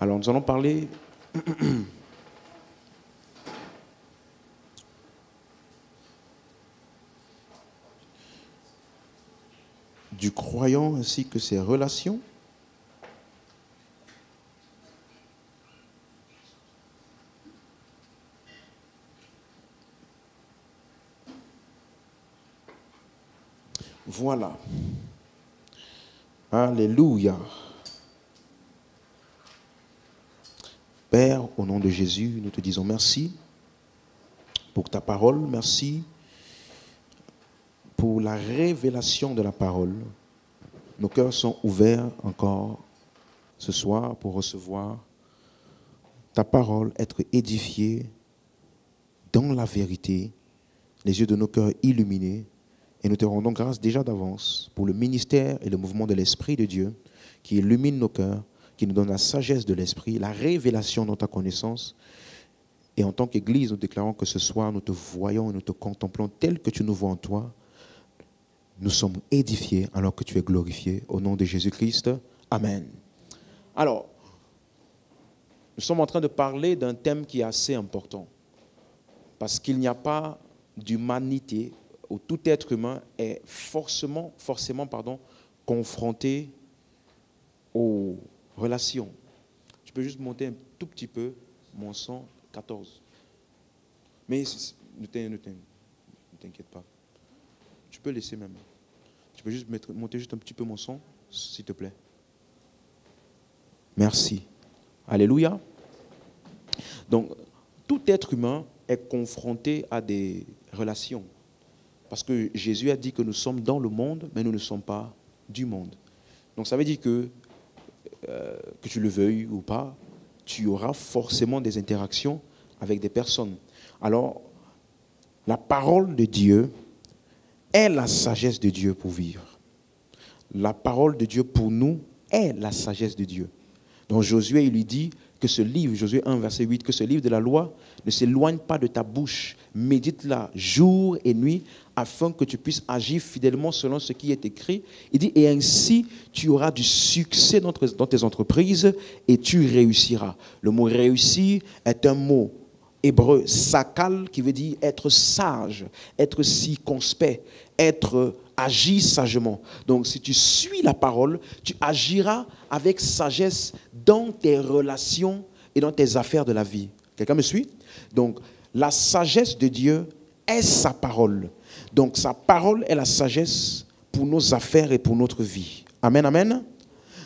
Alors, nous allons parler du croyant ainsi que ses relations. Voilà. Alléluia. Père, au nom de Jésus, nous te disons merci pour ta parole. Merci pour la révélation de la parole. Nos cœurs sont ouverts encore ce soir pour recevoir ta parole, être édifiés dans la vérité, les yeux de nos cœurs illuminés. Et nous te rendons grâce déjà d'avance pour le ministère et le mouvement de l'Esprit de Dieu qui illumine nos cœurs, qui nous donne la sagesse de l'Esprit, la révélation de ta connaissance. Et en tant qu'Église, nous déclarons que ce soir, nous te voyons et nous te contemplons tel que tu nous vois en toi. Nous sommes édifiés alors que tu es glorifié. Au nom de Jésus-Christ, Amen. Alors, nous sommes en train de parler d'un thème qui est assez important. Parce qu'il n'y a pas d'humanité où tout être humain est forcément confronté aux relations. Tu peux juste monter un tout petit peu mon son 14. Mais ne t'inquiète pas. Tu peux laisser même. Tu peux juste monter juste un petit peu mon son, s'il te plaît. Merci. Alléluia. Donc, tout être humain est confronté à des relations. Parce que Jésus a dit que nous sommes dans le monde, mais nous ne sommes pas du monde. Donc ça veut dire que tu le veuilles ou pas, tu auras forcément des interactions avec des personnes. Alors, la parole de Dieu est la sagesse de Dieu pour vivre. La parole de Dieu pour nous est la sagesse de Dieu. Donc Josué, il lui dit que ce livre, Josué 1, verset 8, que ce livre de la loi ne s'éloigne pas de ta bouche. Médite-la jour et nuit afin que tu puisses agir fidèlement selon ce qui est écrit. Il dit, et ainsi tu auras du succès dans tes entreprises et tu réussiras. Le mot réussir est un mot hébreu, sakal, qui veut dire être sage, être circonspect, agir sagement. Donc, si tu suis la parole, tu agiras avec sagesse dans tes relations et dans tes affaires de la vie. Quelqu'un me suit? Donc, la sagesse de Dieu est sa parole. Donc, sa parole est la sagesse pour nos affaires et pour notre vie. Amen, amen.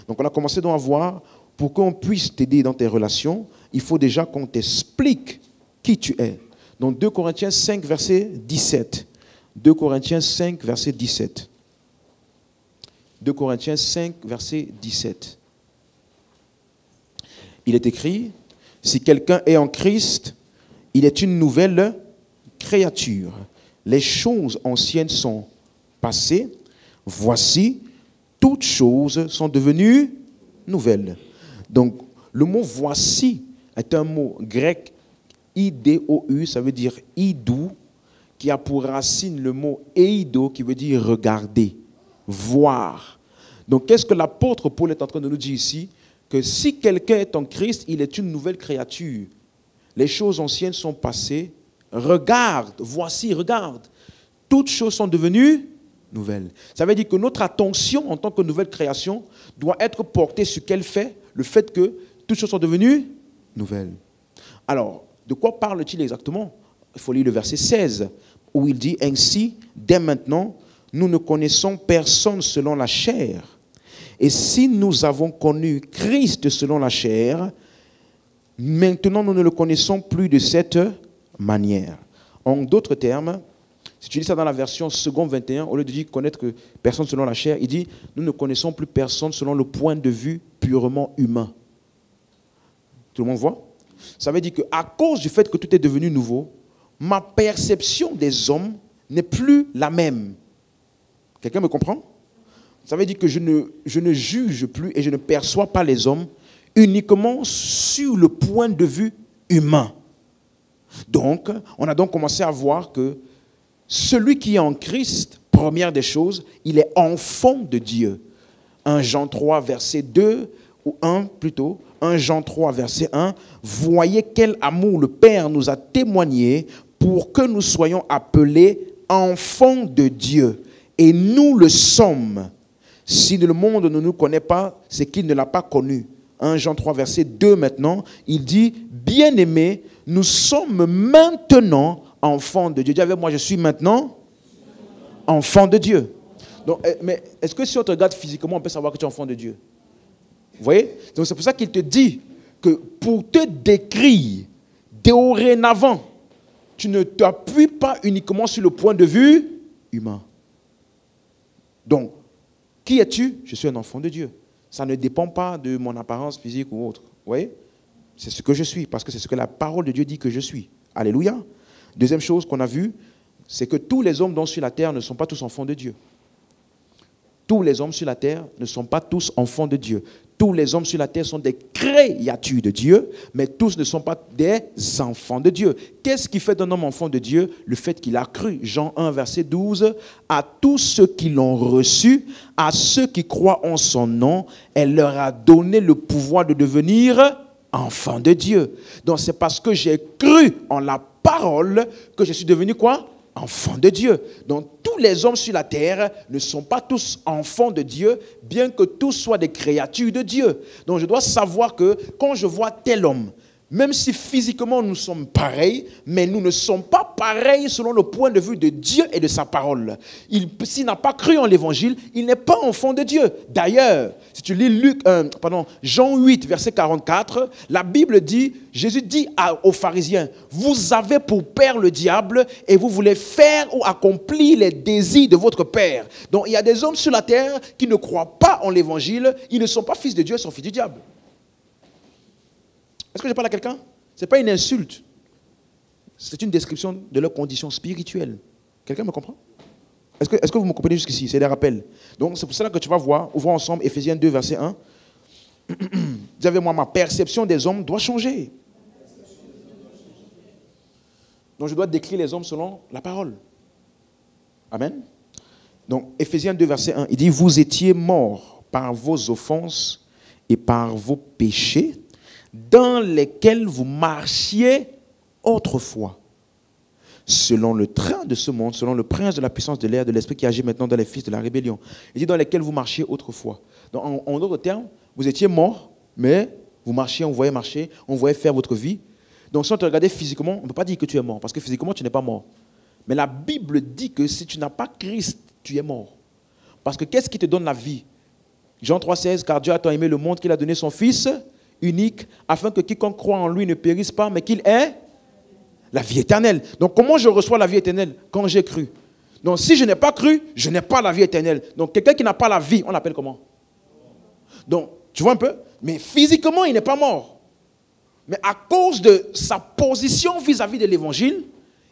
Donc, on a commencé donc à voir, pour qu'on puisse t'aider dans tes relations, il faut déjà qu'on t'explique qui tu es. Donc 2 Corinthiens 5, verset 17. 2 Corinthiens 5, verset 17. 2 Corinthiens 5, verset 17. Il est écrit, si quelqu'un est en Christ, il est une nouvelle créature. Les choses anciennes sont passées. Voici, toutes choses sont devenues nouvelles. Donc, le mot voici est un mot grec idou, ça veut dire idou, qui a pour racine le mot eido, qui veut dire regarder, voir. Donc, qu'est-ce que l'apôtre Paul est en train de nous dire ici? Que si quelqu'un est en Christ, il est une nouvelle créature. Les choses anciennes sont passées. Regarde, voici, regarde. Toutes choses sont devenues nouvelles. Ça veut dire que notre attention en tant que nouvelle création doit être portée sur quel fait? Le fait que toutes choses sont devenues nouvelles. Alors, de quoi parle-t-il exactement? Il faut lire le verset 16, où il dit, ainsi, dès maintenant, nous ne connaissons personne selon la chair. Et si nous avons connu Christ selon la chair, maintenant nous ne le connaissons plus de cette manière. En d'autres termes, si tu lis ça dans la version second 21, au lieu de dire connaître que personne selon la chair, il dit, nous ne connaissons plus personne selon le point de vue purement humain. Tout le monde voit? Ça veut dire qu'à cause du fait que tout est devenu nouveau, ma perception des hommes n'est plus la même. Quelqu'un me comprend? Ça veut dire que je ne juge plus et je ne perçois pas les hommes uniquement sur le point de vue humain. Donc, on a donc commencé à voir que celui qui est en Christ, première des choses, il est enfant de Dieu. 1 Jean 3, verset 2, ou 1 plutôt, 1 Jean 3, verset 1, « Voyez quel amour le Père nous a témoigné pour que nous soyons appelés enfants de Dieu. Et nous le sommes. Si le monde ne nous connaît pas, c'est qu'il ne l'a pas connu. » 1 Jean 3, verset 2 maintenant, il dit, « Bien-aimés, nous sommes maintenant enfants de Dieu. » Dis avec moi, je suis maintenant enfant de Dieu. Donc, mais est-ce que si on te regarde physiquement, on peut savoir que tu es enfant de Dieu? Vous voyez? Donc c'est pour ça qu'il te dit que pour te décrire dorénavant, tu ne t'appuies pas uniquement sur le point de vue humain. Donc, qui es-tu? Je suis un enfant de Dieu. Ça ne dépend pas de mon apparence physique ou autre. Vous voyez? C'est ce que je suis, parce que c'est ce que la parole de Dieu dit que je suis. Alléluia. Deuxième chose qu'on a vue, c'est que tous les hommes dont sur la terre ne sont pas tous enfants de Dieu. Tous les hommes sur la terre ne sont pas tous enfants de Dieu. Tous les hommes sur la terre sont des créatures de Dieu, mais tous ne sont pas des enfants de Dieu. Qu'est-ce qui fait d'un homme enfant de Dieu? Le fait qu'il a cru. Jean 1, verset 12. « À tous ceux qui l'ont reçu, à ceux qui croient en son nom, elle leur a donné le pouvoir de devenir enfants de Dieu. » Donc c'est parce que j'ai cru en la parole que je suis devenu quoi? Enfant de Dieu. Donc tous les hommes sur la terre ne sont pas tous enfants de Dieu, bien que tous soient des créatures de Dieu. Donc je dois savoir que quand je vois tel homme, même si physiquement nous sommes pareils, mais nous ne sommes pas pareils selon le point de vue de Dieu et de sa parole. S'il n'a pas cru en l'évangile, il n'est pas enfant de Dieu. D'ailleurs, si tu lis Jean 8, verset 44, la Bible dit, Jésus dit aux pharisiens, « Vous avez pour père le diable et vous voulez faire ou accomplir les désirs de votre père. » Donc il y a des hommes sur la terre qui ne croient pas en l'évangile, ils ne sont pas fils de Dieu, ils sont fils du diable. Est-ce que je parle à quelqu'un? Ce n'est pas une insulte. C'est une description de leur condition spirituelle. Quelqu'un me comprend? Est-ce que vous me comprenez jusqu'ici? C'est des rappels. Donc c'est pour cela que tu vas voir, ouvrons ensemble Éphésiens 2, verset 1. Dis avec moi, ma perception des hommes doit changer. Donc je dois décrire les hommes selon la parole. Amen. Donc Éphésiens 2, verset 1, il dit, « Vous étiez morts par vos offenses et par vos péchés, dans lesquels vous marchiez autrefois, selon le train de ce monde, selon le prince de la puissance de l'air, de l'esprit qui agit maintenant dans les fils de la rébellion. » Il dit dans lesquels vous marchiez autrefois. Donc, en d'autres termes, vous étiez morts, mais vous marchiez, on voyait marcher, on voyait faire votre vie. Donc si on te regardait physiquement, on ne peut pas dire que tu es mort, parce que physiquement, tu n'es pas mort. Mais la Bible dit que si tu n'as pas Christ, tu es mort. Parce que qu'est-ce qui te donne la vie? Jean 3,16, car Dieu a tant aimé le monde qu'il a donné son Fils unique, afin que quiconque croit en lui ne périsse pas, mais qu'il ait la vie éternelle. Donc comment je reçois la vie éternelle? Quand j'ai cru. Donc si je n'ai pas cru, je n'ai pas la vie éternelle. Donc quelqu'un qui n'a pas la vie, on l'appelle comment? Donc, tu vois un peu? Mais physiquement, il n'est pas mort. Mais à cause de sa position vis-à-vis de l'évangile,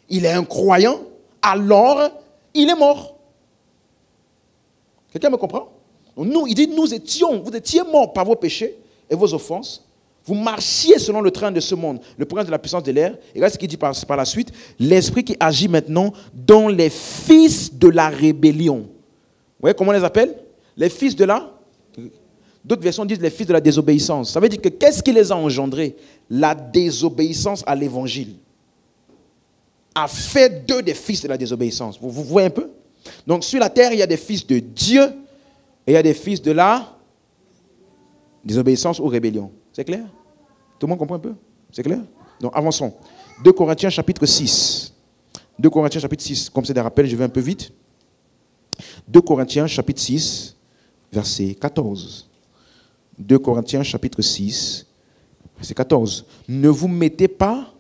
il est un croyant, alors il est mort. Quelqu'un me comprend? Donc, il dit, vous étiez morts par vos péchés et vos offenses, vous marchiez selon le train de ce monde, le prince de la puissance de l'air. Et regarde ce qu'il dit par la suite, l'esprit qui agit maintenant dans les fils de la rébellion. Vous voyez comment on les appelle? Les fils de la... D'autres versions disent les fils de la désobéissance. Ça veut dire que qu'est-ce qui les a engendrés? La désobéissance à l'évangile a fait d'eux des fils de la désobéissance. Vous voyez un peu? Donc sur la terre, il y a des fils de Dieu et il y a des fils de la désobéissance ou rébellion. C'est clair? Tout le monde comprend un peu? C'est clair? Donc avançons. 2 Corinthiens chapitre 6. 2 Corinthiens chapitre 6. Comme c'est des rappels, je vais un peu vite. 2 Corinthiens chapitre 6, verset 14. 2 Corinthiens chapitre 6, verset 14. Ne vous mettez pas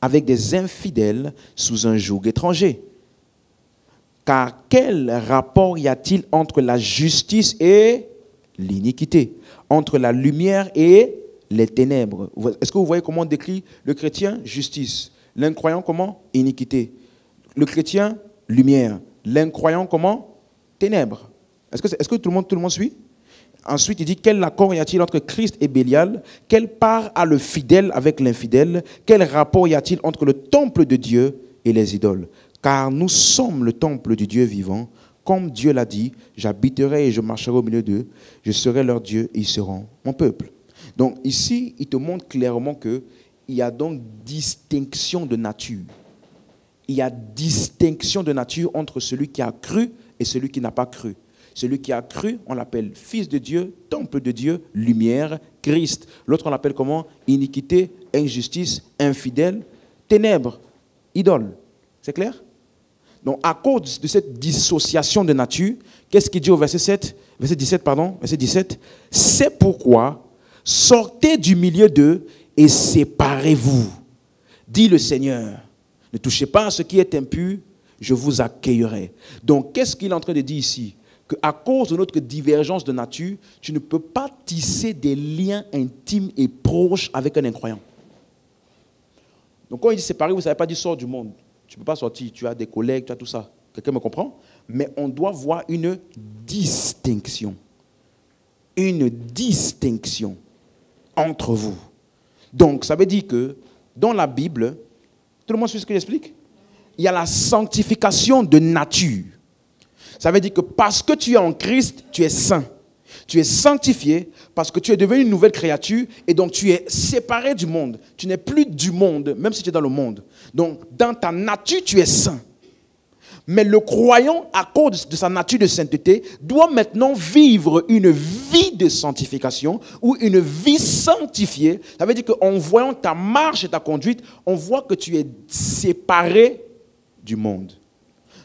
avec des infidèles sous un joug étranger. Car quel rapport y a-t-il entre la justice et l'iniquité? Entre la lumière et les ténèbres? Est-ce que vous voyez comment on décrit le chrétien? Justice. L'incroyant comment? Iniquité. Le chrétien? Lumière. L'incroyant comment? Ténèbres. Est-ce que tout le monde suit? Ensuite, il dit, quel accord y a-t-il entre Christ et Bélial? Quelle part a le fidèle avec l'infidèle? Quel rapport y a-t-il entre le temple de Dieu et les idoles? Car nous sommes le temple du Dieu vivant. Comme Dieu l'a dit, j'habiterai et je marcherai au milieu d'eux. Je serai leur Dieu et ils seront mon peuple. Donc ici, il te montre clairement qu'il y a donc distinction de nature. Il y a distinction de nature entre celui qui a cru et celui qui n'a pas cru. Celui qui a cru, on l'appelle fils de Dieu, temple de Dieu, lumière, Christ. L'autre, on l'appelle comment? Iniquité, injustice, infidèle, ténèbres, idole. C'est clair? Donc, à cause de cette dissociation de nature, qu'est-ce qu'il dit au verset 7? Verset 17, pardon. Verset 17. C'est pourquoi, sortez du milieu d'eux et séparez-vous, dit le Seigneur. Ne touchez pas à ce qui est impur, je vous accueillerai. Donc, qu'est-ce qu'il est en train de dire ici? Qu'à cause de notre divergence de nature, tu ne peux pas tisser des liens intimes et proches avec un incroyant. Donc, quand il dit séparer, vous ne savez pas dire sors du monde. Tu ne peux pas sortir, tu as des collègues, tu as tout ça. Quelqu'un me comprend? Mais on doit voir une distinction. Une distinction entre vous. Donc, ça veut dire que dans la Bible, tout le monde suit ce que j'explique? Il y a la sanctification de nature. Ça veut dire que parce que tu es en Christ, tu es saint. Tu es sanctifié parce que tu es devenu une nouvelle créature et donc tu es séparé du monde. Tu n'es plus du monde, même si tu es dans le monde. Donc, dans ta nature, tu es saint. Mais le croyant, à cause de sa nature de sainteté, doit maintenant vivre une vie de sanctification ou une vie sanctifiée. Ça veut dire qu'en voyant ta marche et ta conduite, on voit que tu es séparé du monde.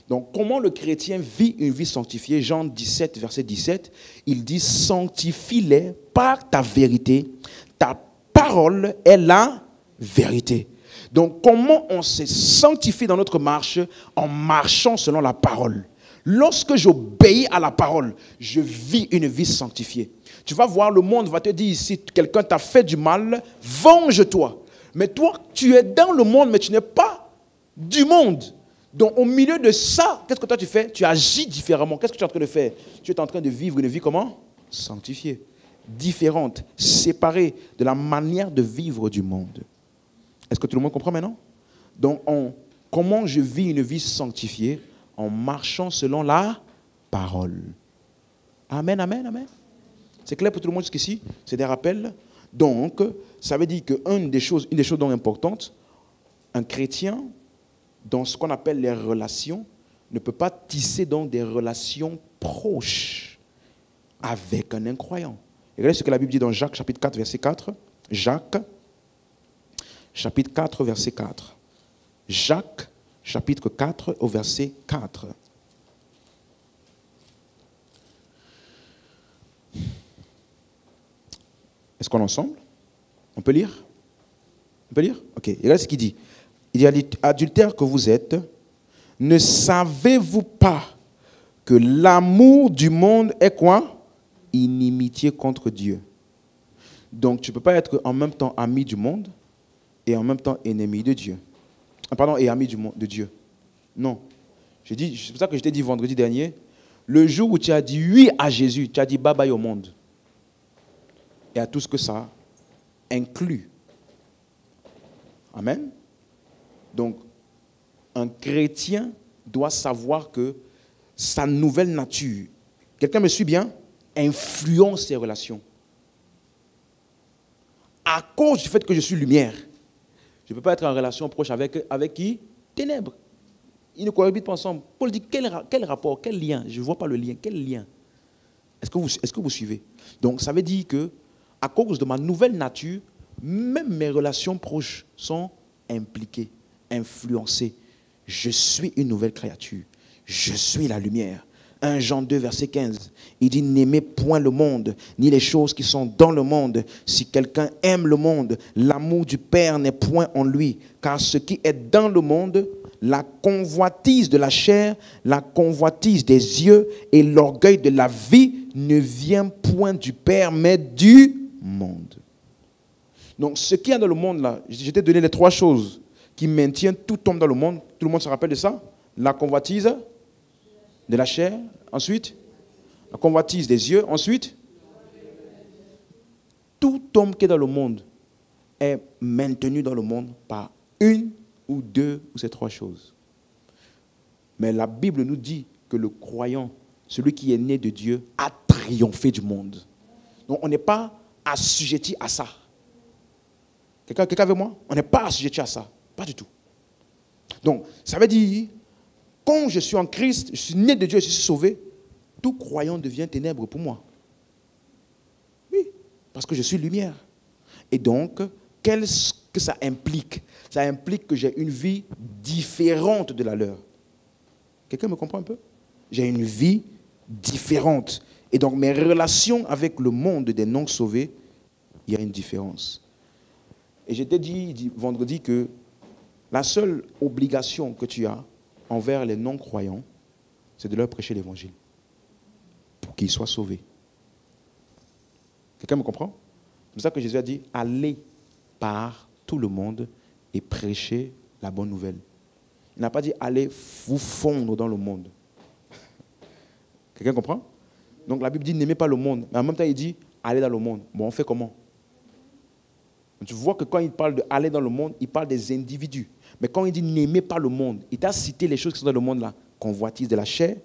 Donc, comment le chrétien vit une vie sanctifiée? Jean 17, verset 17, il dit « Sanctifie-les par ta vérité, ta parole est la vérité. » Donc, comment on se sanctifie dans notre marche? En marchant selon la parole. Lorsque j'obéis à la parole, je vis une vie sanctifiée. Tu vas voir, le monde va te dire, si quelqu'un t'a fait du mal, venge-toi. Mais toi, tu es dans le monde, mais tu n'es pas du monde. Donc, au milieu de ça, qu'est-ce que toi tu fais? Tu agis différemment. Qu'est-ce que tu es en train de faire? Tu es en train de vivre une vie comment? Sanctifiée, différente, séparée de la manière de vivre du monde. Est-ce que tout le monde comprend maintenant? Donc, comment je vis une vie sanctifiée? En marchant selon la parole. Amen, amen, amen. C'est clair pour tout le monde jusqu'ici? C'est des rappels. Donc, ça veut dire qu'une des choses donc importantes, un chrétien, dans ce qu'on appelle les relations, ne peut pas tisser donc des relations proches avec un incroyant. Regardez ce que la Bible dit dans Jacques chapitre 4, verset 4. Jacques, chapitre 4, verset 4. Jacques, chapitre 4, au verset 4. Est-ce qu'on est ensemble? On peut lire? On peut lire? Ok, regardez ce qu'il dit. Il dit, adultères que vous êtes, ne savez-vous pas que l'amour du monde est quoi? Inimitié contre Dieu. Donc, tu ne peux pas être en même temps ami du monde et en même temps ennemi de Dieu. Pardon, et ami de Dieu. Non. C'est pour ça que je t'ai dit vendredi dernier, le jour où tu as dit oui à Jésus, tu as dit bye bye au monde. Et à tout ce que ça inclut. Amen. Donc, un chrétien doit savoir que sa nouvelle nature, quelqu'un me suit bien, influence ses relations. À cause du fait que je suis lumière, je ne peux pas être en relation proche avec qui? Ténèbres. Ils ne cohabitent pas ensemble. Paul dit, quel rapport, quel lien? Je ne vois pas le lien. Quel lien? Est-ce que vous suivez? Donc, ça veut dire que, à cause de ma nouvelle nature, même mes relations proches sont impliquées, influencées. Je suis une nouvelle créature. Je suis la lumière. 1 Jean 2, verset 15. Il dit, n'aimez point le monde, ni les choses qui sont dans le monde. Si quelqu'un aime le monde, l'amour du Père n'est point en lui. Car ce qui est dans le monde, la convoitise de la chair, la convoitise des yeux et l'orgueil de la vie ne vient point du Père, mais du monde. Donc, ce qu'il y a dans le monde, là, je t'ai donné les 3 choses qui maintiennent tout homme dans le monde. Tout le monde se rappelle de ça? La convoitise de la chair, ensuite, la convoitise des yeux, ensuite, tout homme qui est dans le monde est maintenu dans le monde par une ou 2 ou ces 3 choses. Mais la Bible nous dit que le croyant, celui qui est né de Dieu, a triomphé du monde. Donc on n'est pas assujettis à ça. Quelqu'un avec moi? On n'est pas assujettis à ça. Pas du tout. Donc, ça veut dire, quand je suis en Christ, je suis né de Dieu, je suis sauvé, tout croyant devient ténèbre pour moi. Oui, parce que je suis lumière. Et donc, qu'est-ce que ça implique? Ça implique que j'ai une vie différente de la leur. Quelqu'un me comprend un peu? J'ai une vie différente. Et donc, mes relations avec le monde des non-sauvés, il y a une différence. Et je t'ai dit vendredi que la seule obligation que tu as envers les non-croyants, c'est de leur prêcher l'évangile pour qu'ils soient sauvés. Quelqu'un me comprend? C'est pour ça que Jésus a dit, allez par tout le monde et prêchez la bonne nouvelle. Il n'a pas dit, allez vous fondre dans le monde. Quelqu'un comprend? Donc la Bible dit, n'aimez pas le monde. Mais en même temps, il dit, allez dans le monde. Bon, on fait comment? Tu vois que quand il parle de aller dans le monde, il parle des individus. Mais quand il dit n'aimez pas le monde, il t'a cité les choses qui sont dans le monde là. Convoitise de la chair,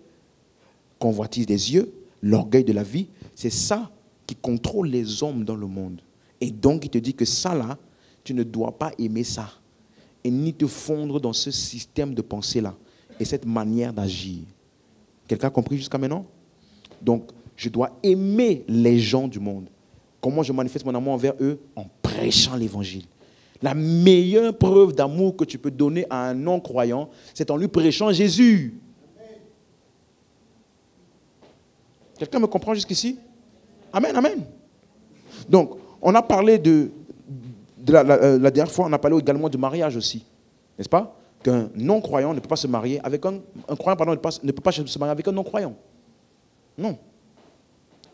convoitise des yeux, l'orgueil de la vie. C'est ça qui contrôle les hommes dans le monde. Et donc il te dit que ça là, tu ne dois pas aimer ça. Et ni te fondre dans ce système de pensée là. Et cette manière d'agir. Quelqu'un a compris jusqu'à maintenant? Donc, je dois aimer les gens du monde. Comment je manifeste mon amour envers eux? En prêchant l'évangile. La meilleure preuve d'amour que tu peux donner à un non-croyant, c'est en lui prêchant Jésus. Quelqu'un me comprend jusqu'ici? Amen, amen. Donc, on a parlé la dernière fois, on a parlé également du mariage aussi. N'est-ce pas? Qu'un non-croyant ne peut pas se marier avec un croyant, pardon, ne peut pas se marier avec un non-croyant. Non.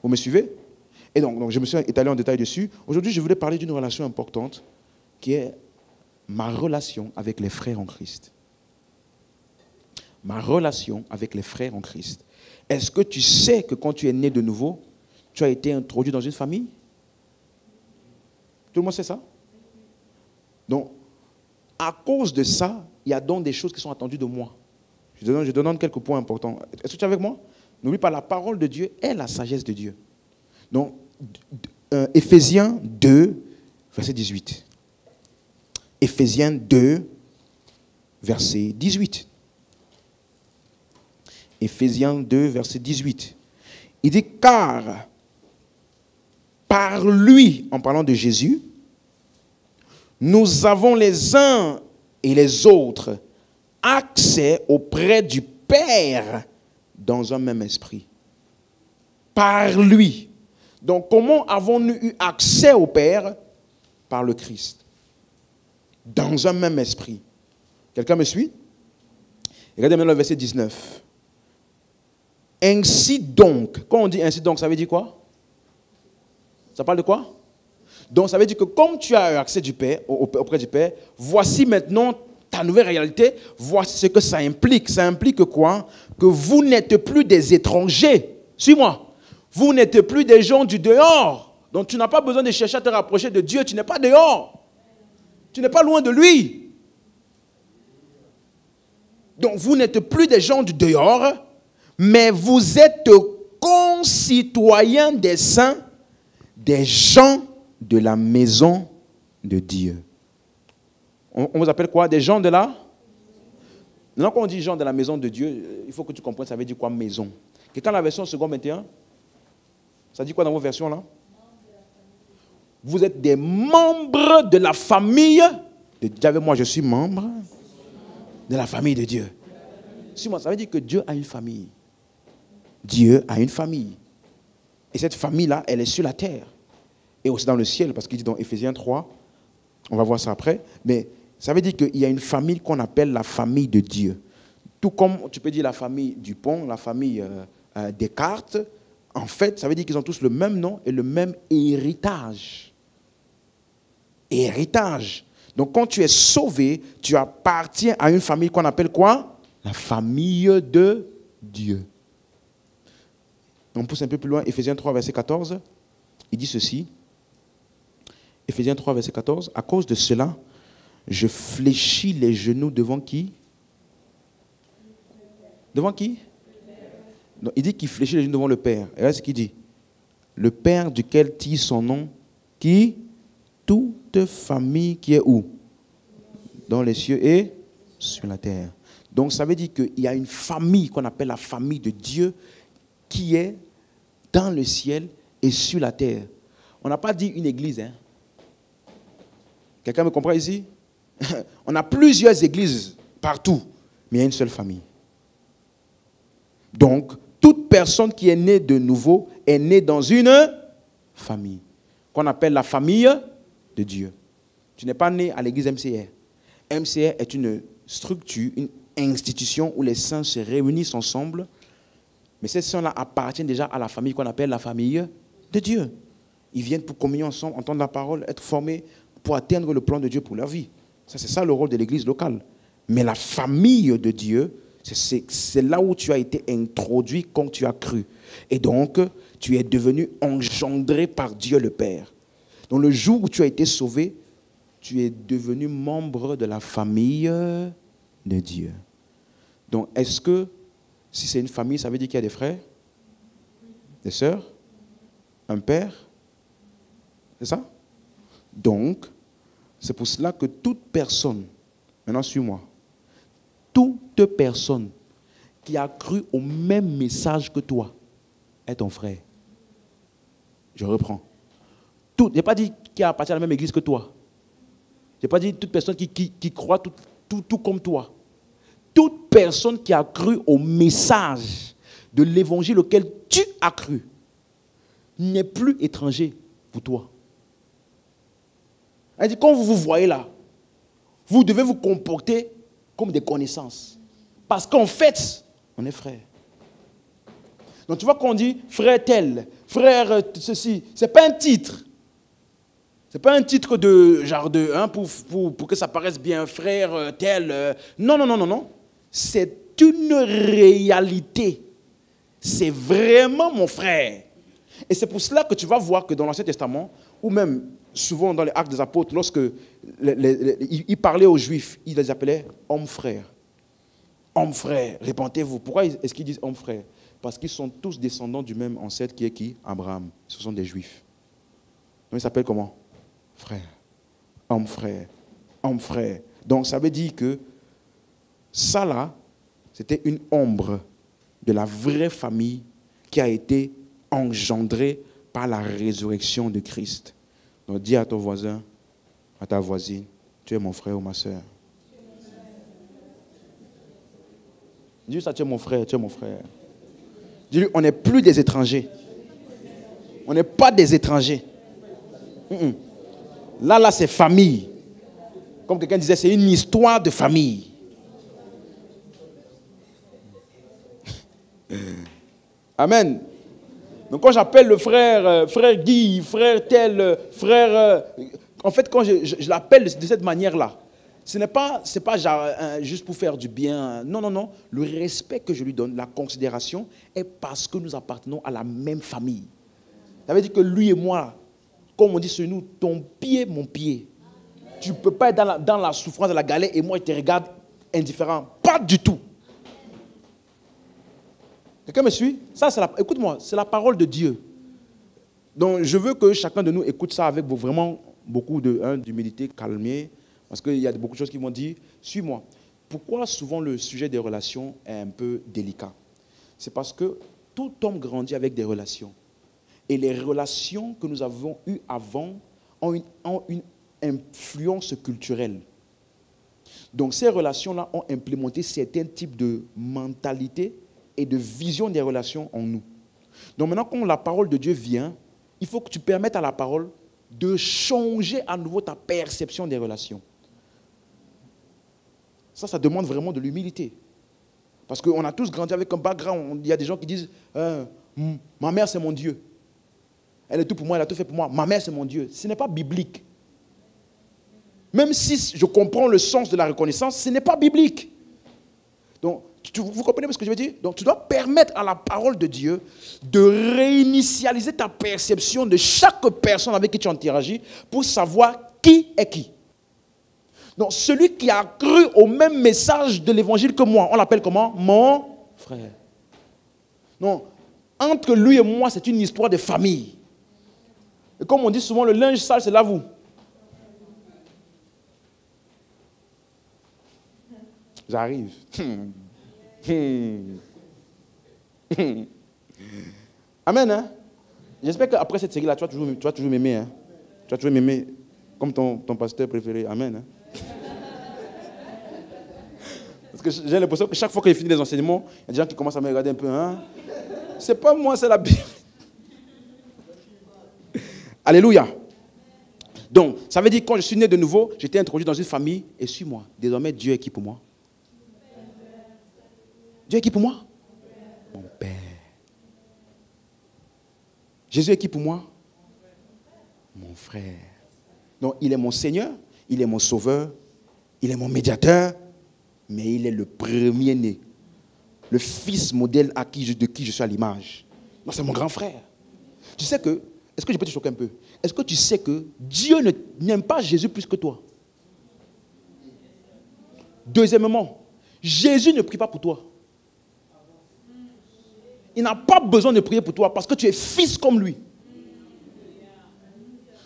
Vous me suivez? Et donc, je me suis étalé en détail dessus. Aujourd'hui, je voulais parler d'une relation importante qui est ma relation avec les frères en Christ. Ma relation avec les frères en Christ. Est-ce que tu sais que quand tu es né de nouveau, tu as été introduit dans une famille? Tout le monde sait ça? Donc, à cause de ça, il y a donc des choses qui sont attendues de moi. Je te donne quelques points importants. Est-ce que tu es avec moi? N'oublie pas, la parole de Dieu est la sagesse de Dieu. Donc, Éphésiens 2, verset 18. Éphésiens 2, verset 18. Éphésiens 2, verset 18. Il dit, car par lui, en parlant de Jésus, nous avons les uns et les autres accès auprès du Père dans un même esprit. Par lui. Donc, comment avons-nous eu accès au Père? Par le Christ. Dans un même esprit. Quelqu'un me suit? Regardez maintenant le verset 19. Ainsi donc, quand on dit ainsi donc, ça veut dire quoi? Ça parle de quoi? Donc, ça veut dire que comme tu as eu accès du Père, auprès du Père, voici maintenant ta nouvelle réalité, voici ce que ça implique. Ça implique quoi? Que vous n'êtes plus des étrangers. Suis-moi. Vous n'êtes plus des gens du dehors. Donc tu n'as pas besoin de chercher à te rapprocher de Dieu. Tu n'es pas dehors. Tu n'es pas loin de lui. Donc vous n'êtes plus des gens du dehors, mais vous êtes concitoyens des saints, des gens de la maison de Dieu. On vous appelle quoi? Des gens de la... Non, quand on dit gens de la maison de Dieu, il faut que tu comprennes, ça veut dire quoi maison? Quelqu'un a la version seconde 21? Ça dit quoi dans vos versions là? Vous êtes des membres de la famille de Dieu. Avec moi, je suis membre de la famille de Dieu. Suis-moi, ça veut dire que Dieu a une famille. Dieu a une famille. Et cette famille-là, elle est sur la terre. Et aussi dans le ciel, parce qu'il dit dans Éphésiens 3, on va voir ça après, mais ça veut dire qu'il y a une famille qu'on appelle la famille de Dieu. Tout comme tu peux dire la famille Dupont, la famille Descartes, en fait, ça veut dire qu'ils ont tous le même nom et le même héritage. Héritage. Donc quand tu es sauvé, tu appartiens à une famille qu'on appelle quoi? La famille de Dieu. On pousse un peu plus loin, Éphésiens 3, verset 14. Il dit ceci. Éphésiens 3, verset 14. À cause de cela, je fléchis les genoux devant qui? Devant qui? Non, il dit qu'il fléchit les genoux devant le Père. Et là, c'est ce qu'il dit. Le Père duquel tire son nom qui, toute famille qui est où? Dans les cieux et sur la terre. Donc ça veut dire qu'il y a une famille qu'on appelle la famille de Dieu qui est dans le ciel et sur la terre. On n'a pas dit une église. Hein? Quelqu'un me comprend ici? On a plusieurs églises partout, mais il y a une seule famille. Donc, toute personne qui est née de nouveau est née dans une famille, qu'on appelle la famille de Dieu. Tu n'es pas né à l'église MCR. MCR est une structure, une institution où les saints se réunissent ensemble, mais ces saints-là appartiennent déjà à la famille qu'on appelle la famille de Dieu. Ils viennent pour communier ensemble, entendre la parole, être formés pour atteindre le plan de Dieu pour leur vie. Ça, c'est ça le rôle de l'église locale. Mais la famille de Dieu, c'est là où tu as été introduit quand tu as cru. Et donc, tu es devenu engendré par Dieu le Père. Donc, le jour où tu as été sauvé, tu es devenu membre de la famille de Dieu. Donc, est-ce que, si c'est une famille, ça veut dire qu'il y a des frères, des sœurs, un père? C'est ça? Donc, c'est pour cela que toute personne, maintenant suis-moi, toute personne qui a cru au même message que toi est ton frère. Je reprends. Je n'ai pas dit qui appartient à la même église que toi. Je n'ai pas dit toute personne qui croit tout comme toi. Toute personne qui a cru au message de l'évangile auquel tu as cru n'est plus étranger pour toi. Elle dit, quand vous vous voyez là, vous devez vous comporter comme des connaissances. Parce qu'en fait, on est frères. Donc tu vois qu'on dit frère tel, frère ceci, ce n'est pas un titre. Ce n'est pas un titre de genre de pour que ça paraisse bien, frère tel. Non. C'est une réalité. C'est vraiment mon frère. Et c'est pour cela que tu vas voir que dans l'Ancien Testament, ou même souvent dans les Actes des Apôtres, lorsque ils parlaient aux Juifs, ils les appelaient hommes frères. Hommes frères, répentez-vous. Pourquoi est-ce qu'ils disent hommes frères? Parce qu'ils sont tous descendants du même ancêtre qui est qui? Abraham. Ce sont des Juifs. Donc ils s'appellent comment? Frères. Hommes frères. Hommes frères. Donc ça veut dire que ça là, c'était une ombre de la vraie famille qui a été engendrée par la résurrection de Christ. Donc dis à ton voisin, à ta voisine, tu es mon frère ou ma soeur. Dis ça, tu es mon frère, tu es mon frère. Dis-lui, on n'est plus des étrangers. On n'est pas des étrangers. Là, c'est famille. Comme quelqu'un disait, c'est une histoire de famille. Amen. Donc quand j'appelle le frère, frère Guy, frère tel, frère... en fait, quand je l'appelle de cette manière-là, ce n'est pas genre, juste pour faire du bien. Non. Le respect que je lui donne, la considération, est parce que nous appartenons à la même famille. Ça veut dire que lui et moi, comme on dit sur nous, ton pied, mon pied. Tu ne peux pas être dans la souffrance, dans la galère, et moi, je te regarde indifférent. Pas du tout. Quelqu'un me suit? Ça, écoute-moi, c'est la parole de Dieu. Donc, je veux que chacun de nous écoute ça avec vraiment beaucoup d'humilité, calmer, parce qu'il y a beaucoup de choses qui vont dire, suis-moi. Pourquoi souvent le sujet des relations est un peu délicat? C'est parce que tout homme grandit avec des relations. Et les relations que nous avons eues avant ont une influence culturelle. Donc, ces relations-là ont implémenté certains types de mentalités et de vision des relations en nous. Donc maintenant, quand la parole de Dieu vient, il faut que tu permettes à la parole de changer à nouveau ta perception des relations. Ça demande vraiment de l'humilité. Parce qu'on a tous grandi avec un background. Il y a des gens qui disent ma mère, c'est mon Dieu. Elle est tout pour moi, elle a tout fait pour moi. Ma mère, c'est mon Dieu. Ce n'est pas biblique. Même si je comprends le sens de la reconnaissance, ce n'est pas biblique. Donc, vous comprenez ce que je veux dire? Donc, tu dois permettre à la parole de Dieu de réinitialiser ta perception de chaque personne avec qui tu interagis pour savoir qui est qui. Donc, celui qui a cru au même message de l'évangile que moi, on l'appelle comment? Mon frère. Non, entre lui et moi, c'est une histoire de famille. Et comme on dit souvent, le linge sale, c'est là vous. J'arrive. Amen. Hein? J'espère qu'après cette série-là, tu vas toujours m'aimer. Hein? Tu vas toujours m'aimer comme ton pasteur préféré. Amen. Hein? Parce que j'ai l'impression que chaque fois que je finis les enseignements, il y a des gens qui commencent à me regarder un peu. Hein? C'est pas moi, c'est la Bible. Alléluia. Donc, ça veut dire que quand je suis né de nouveau, j'étais introduit dans une famille et suis-moi. Désormais, Dieu est qui pour moi? Dieu est qui pour moi? Mon Père. Jésus est qui pour moi? Mon frère. Donc, il est mon Seigneur, il est mon Sauveur, il est mon médiateur, mais il est le premier-né, le fils modèle de qui je suis à l'image. Non, c'est mon grand frère. Tu sais que, est-ce que je peux te choquer un peu? Est-ce que tu sais que Dieu n'aime pas Jésus plus que toi? Deuxièmement, Jésus ne prie pas pour toi. Il n'a pas besoin de prier pour toi parce que tu es fils comme lui.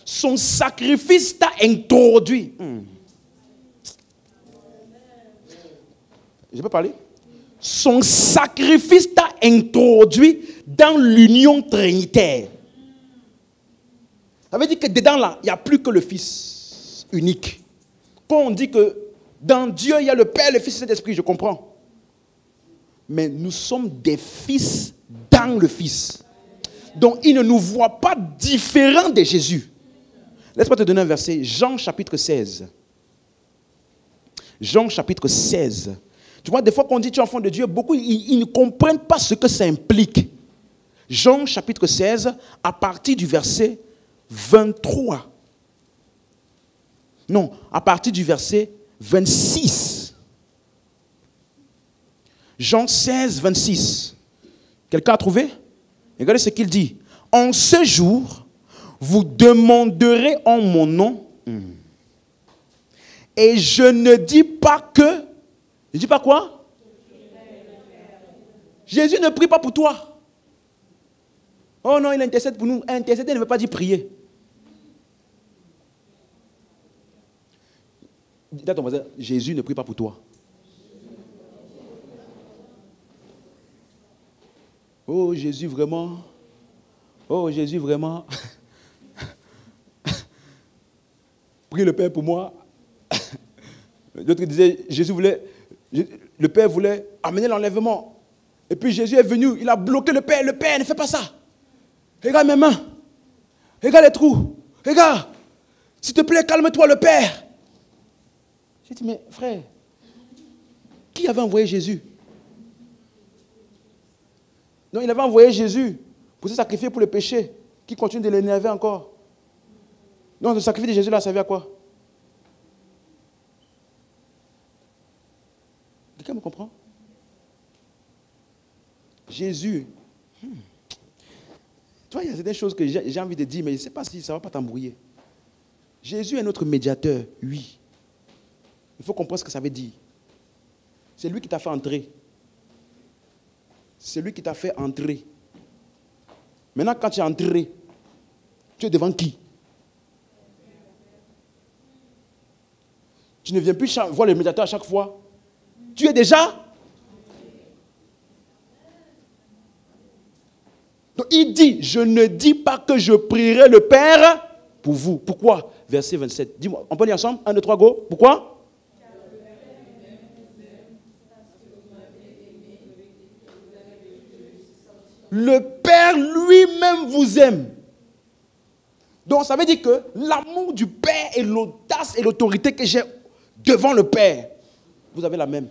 Son sacrifice t'a introduit. Je peux parler? Son sacrifice t'a introduit dans l'union trinitaire. Ça veut dire que dedans là, il n'y a plus que le Fils unique. Quand on dit que dans Dieu, il y a le Père, le Fils et le Saint-Esprit, je comprends. Mais nous sommes des fils dans le Fils. Donc, il ne nous voit pas différents de Jésus. Laisse-moi te donner un verset. Jean chapitre 16. Jean chapitre 16. Tu vois, des fois qu'on dit tu es enfant de Dieu, beaucoup, ils ne comprennent pas ce que ça implique. Jean chapitre 16, à partir du verset 23. Non, à partir du verset 26. Jean 16, 26. Quelqu'un a trouvé? Regardez ce qu'il dit. En ce jour, vous demanderez en mon nom. Et je ne dis pas que... Je dis pas quoi? Jésus ne prie pas pour toi. Oh non, il intercède pour nous. Intercéder ne veut pas dire prier. Dis à ton voisin, Jésus ne prie pas pour toi. Oh Jésus vraiment. Oh Jésus vraiment. Prie le Père pour moi. L'autre disait, le Père voulait amener l'enlèvement. Et puis Jésus est venu, il a bloqué le Père. Le Père ne fait pas ça. Regarde mes mains. Regarde les trous. Regarde. S'il te plaît, calme-toi le Père. J'ai dit, mais frère, qui avait envoyé Jésus? Non, il avait envoyé Jésus pour se sacrifier pour le péché, qui continue de l'énerver encore. Non, le sacrifice de Jésus là, ça servait à quoi? Quelqu'un me comprend? Jésus. Tu vois, il y a certaines choses que j'ai envie de dire, mais je ne sais pas si ça ne va pas t'embrouiller. Jésus est notre médiateur, oui. Il faut comprendre ce que ça veut dire. C'est lui qui t'a fait entrer. C'est lui qui t'a fait entrer. Maintenant, quand tu es entré, tu es devant qui? Tu ne viens plus voir le médiateur à chaque fois. Tu es déjà. Donc il dit, je ne dis pas que je prierai le Père pour vous. Pourquoi? Verset 27. Dis-moi, on peut lire ensemble? 1, 2, 3, go. Pourquoi? Le Père lui-même vous aime. Donc ça veut dire que l'amour du Père et l'audace et l'autorité que j'ai devant le Père, vous avez la même.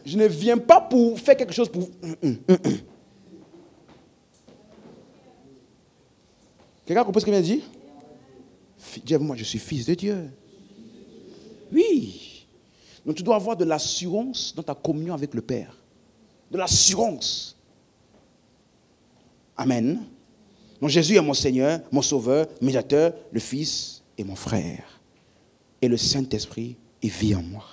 Je ne viens pas pour faire quelque chose pour... Quelqu'un a compris ce qu'il vient de dire? Dis, moi je suis fils de Dieu. Oui. Donc tu dois avoir de l'assurance dans ta communion avec le Père. De l'assurance. Amen. Donc Jésus est mon Seigneur, mon Sauveur, médiateur, le Fils et mon frère. Et le Saint-Esprit, il vit en moi.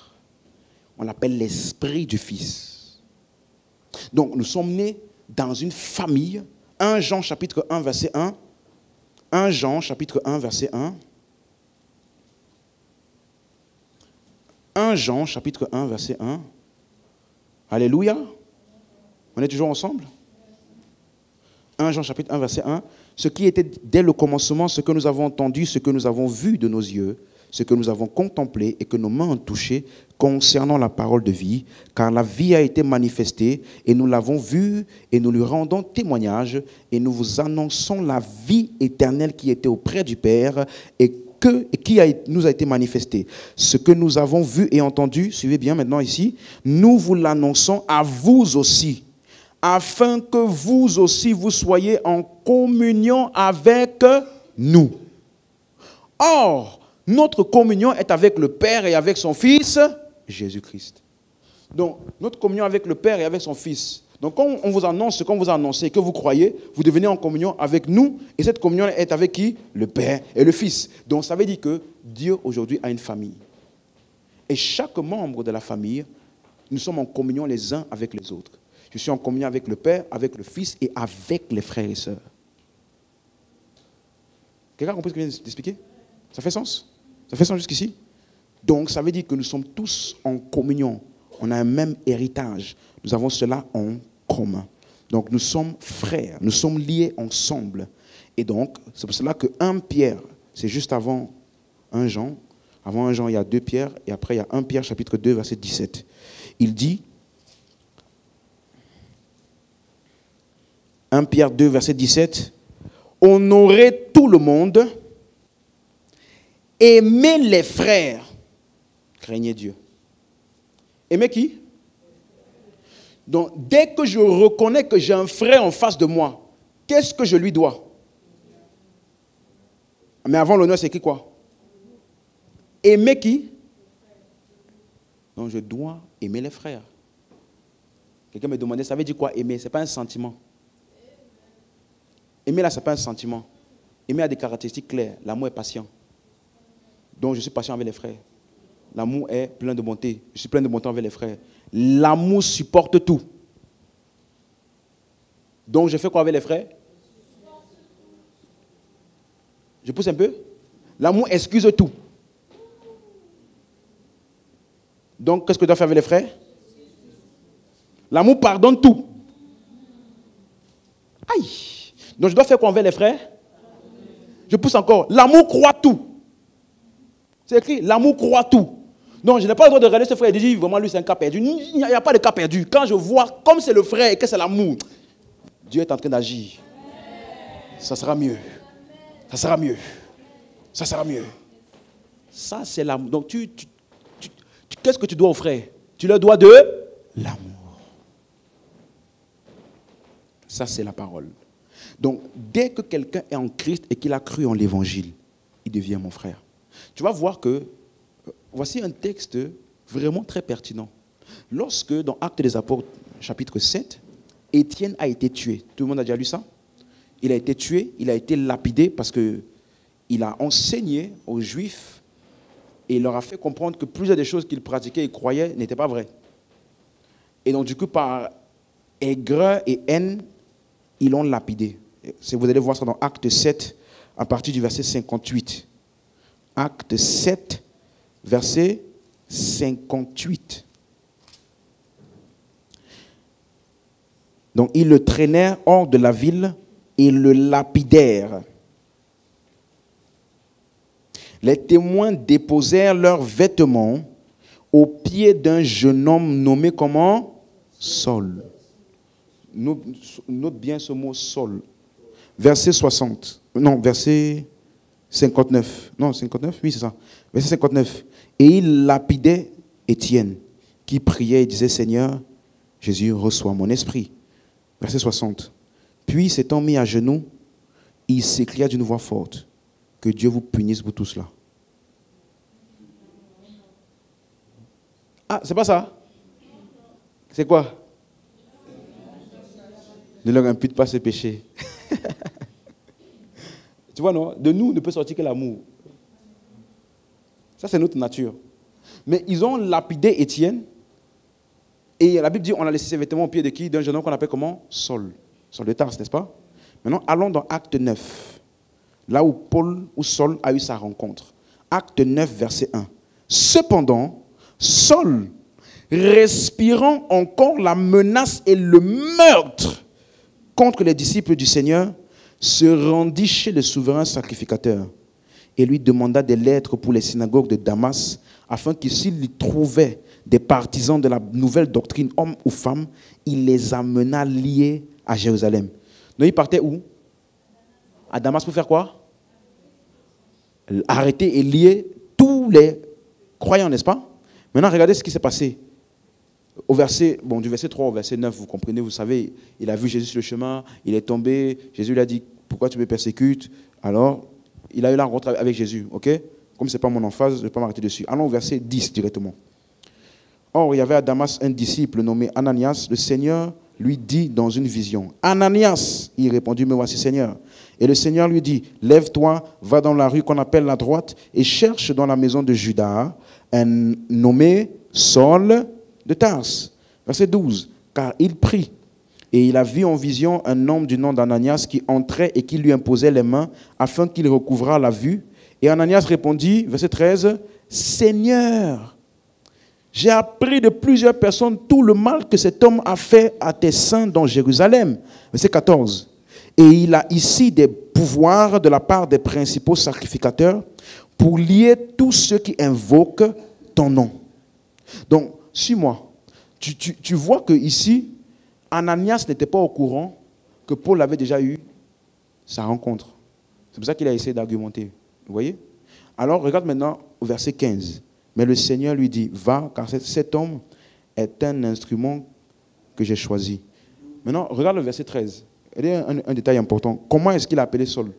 On l'appelle l'Esprit du Fils. Donc nous sommes nés dans une famille. 1 Jean chapitre 1 verset 1. 1 Jean, chapitre 1, verset 1. 1 Jean, chapitre 1, verset 1. Alléluia. On est toujours ensemble? 1 Jean, chapitre 1, verset 1. Ce qui était dès le commencement, ce que nous avons entendu, ce que nous avons vu de nos yeux, ce que nous avons contemplé et que nos mains ont touché concernant la parole de vie, car la vie a été manifestée et nous l'avons vue et nous lui rendons témoignage et nous vous annonçons la vie éternelle qui était auprès du Père et qui nous a été manifestée. Ce que nous avons vu et entendu, suivez bien maintenant ici, nous vous l'annonçons à vous aussi, afin que vous aussi vous soyez en communion avec nous. Or, notre communion est avec le Père et avec son Fils, Jésus-Christ. Donc, notre communion avec le Père et avec son Fils. Donc, quand on vous annonce ce qu'on vous a annoncé, que vous croyez, vous devenez en communion avec nous. Et cette communion est avec qui? Le Père et le Fils. Donc, ça veut dire que Dieu, aujourd'hui, a une famille. Et chaque membre de la famille, nous sommes en communion les uns avec les autres. Je suis en communion avec le Père, avec le Fils et avec les frères et sœurs. Quelqu'un a compris ce que je viens d'expliquer? Ça fait sens? Ça fait sens jusqu'ici? Donc, ça veut dire que nous sommes tous en communion. On a un même héritage. Nous avons cela en commun. Donc, nous sommes frères. Nous sommes liés ensemble. Et donc, c'est pour cela que 1 Pierre, c'est juste avant 1 Jean. Avant 1 Jean, il y a 2 Pierre. Et après, il y a 1 Pierre, chapitre 2, verset 17. Il dit, 1 Pierre 2, verset 17, « Honorez tout le monde, aimez les frères, craignez Dieu. » Aimer qui? Donc, dès que je reconnais que j'ai un frère en face de moi, qu'est-ce que je lui dois? Mais avant l'honneur, c'est écrit quoi? Aimer qui? Donc, je dois aimer les frères. Quelqu'un me demandait, ça veut dire quoi aimer? Ce n'est pas un sentiment. Aimer là, ce n'est pas un sentiment. Aimer a des caractéristiques claires. L'amour est patient. Donc, je suis patient avec les frères. L'amour est plein de bonté. Je suis plein de bonté avec les frères. L'amour supporte tout. Donc, je fais quoi avec les frères? Je pousse un peu. L'amour excuse tout. Donc, qu'est-ce que je dois faire avec les frères? L'amour pardonne tout. Aïe! Donc, je dois faire quoi avec les frères? Je pousse encore. L'amour croit tout. C'est écrit, l'amour croit tout. Donc, je n'ai pas le droit de regarder ce frère et de dire, vraiment, lui, c'est un cas perdu. Il n'y a pas de cas perdu. Quand je vois, comme c'est le frère et que c'est l'amour, Dieu est en train d'agir. Ça sera mieux. Ça sera mieux. Ça sera mieux. Ça, c'est l'amour. Donc, qu'est-ce que tu dois aux frères? Tu leur dois de l'amour. Ça, c'est la parole. Donc, dès que quelqu'un est en Christ et qu'il a cru en l'évangile, il devient mon frère. Tu vas voir que, voici un texte vraiment très pertinent. Lorsque, dans Actes des Apôtres, chapitre 7, Étienne a été tué. Tout le monde a déjà lu ça? Il a été tué, il a été lapidé parce qu'il a enseigné aux Juifs et il leur a fait comprendre que plusieurs des choses qu'ils pratiquaient et croyaient n'étaient pas vraies. Et donc, du coup, par aigreur et haine, ils l'ont lapidé. Vous allez voir ça dans Acte 7, à partir du verset 58. Acte 7, verset 58. Donc, ils le traînèrent hors de la ville et le lapidèrent. Les témoins déposèrent leurs vêtements aux pieds d'un jeune homme nommé comment? Saul. Note bien ce mot Saul. Verset 60. Non, verset 59. Non, 59? Oui, c'est ça. Verset 59. Et il lapidait Étienne, qui priait et disait, Seigneur, Jésus, reçois mon esprit. Verset 60. Puis, s'étant mis à genoux, il s'écria d'une voix forte, que Dieu vous punisse pour tout cela. Ah, c'est pas ça? C'est quoi? Ne leur impute pas ses péchés. Tu vois, non? De nous ne peut sortir que l'amour. Ça, c'est notre nature. Mais ils ont lapidé Étienne. Et la Bible dit, on a laissé ses vêtements au pied de qui? D'un jeune homme qu'on appelle comment? Saul. Saul de Tarse, n'est-ce pas? Maintenant, allons dans Acte 9. là où Saul a eu sa rencontre. Acte 9, verset 1. Cependant, Saul, respirant encore la menace et le meurtre contre les disciples du Seigneur, se rendit chez le souverain sacrificateur et lui demanda des lettres pour les synagogues de Damas, afin que s'il y trouvait des partisans de la nouvelle doctrine, hommes ou femmes, il les amena liés à Jérusalem. Donc il partait où? À Damas pour faire quoi? Arrêter et lier tous les croyants, n'est-ce pas? Maintenant, regardez ce qui s'est passé. Du verset 3 au verset 9, vous comprenez, vous savez, il a vu Jésus sur le chemin, il est tombé, Jésus lui a dit, pourquoi tu me persécutes? Alors, il a eu la rencontre avec Jésus, ok? Comme ce n'est pas mon emphase, je ne vais pas m'arrêter dessus. Allons au verset 10 directement. Or, il y avait à Damas un disciple nommé Ananias. Le Seigneur lui dit dans une vision, Ananias, il répondit, me voici Seigneur. Et le Seigneur lui dit, lève-toi, va dans la rue qu'on appelle la droite et cherche dans la maison de Judas un nommé Saul de Tarse. Verset 12, car il prie. Et il a vu en vision un homme du nom d'Ananias qui entrait et qui lui imposait les mains afin qu'il recouvrât la vue. Et Ananias répondit, verset 13, Seigneur, j'ai appris de plusieurs personnes tout le mal que cet homme a fait à tes saints dans Jérusalem. Verset 14. Et il a ici des pouvoirs de la part des principaux sacrificateurs pour lier tous ceux qui invoquent ton nom. Donc, suis-moi. Tu vois que ici, Ananias n'était pas au courant que Paul avait déjà eu sa rencontre. C'est pour ça qu'il a essayé d'argumenter. Vous voyez? Alors, regarde maintenant au verset 15. Mais le Seigneur lui dit, va, car cet homme est un instrument que j'ai choisi. Maintenant, regarde le verset 13. Il y a un détail important. Comment est-ce qu'il a appelé Saul?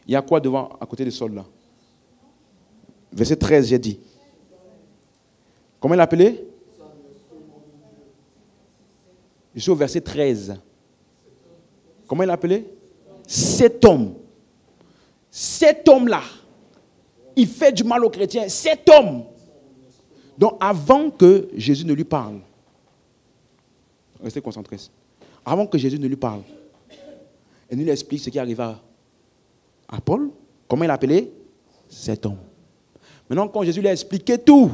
Il y a quoi devant, à côté de Saul là? Verset 13, j'ai dit. Comment il l'a appelé? Je suis au verset 13. Comment il l'a appelé? Cet homme. Cet homme-là, il fait du mal aux chrétiens. Cet homme. Donc avant que Jésus ne lui parle, restez concentrés. Avant que Jésus ne lui parle, et nous lui explique ce qui arriva à Paul, comment il l'a appelé? Cet homme. Maintenant, quand Jésus lui a expliqué tout,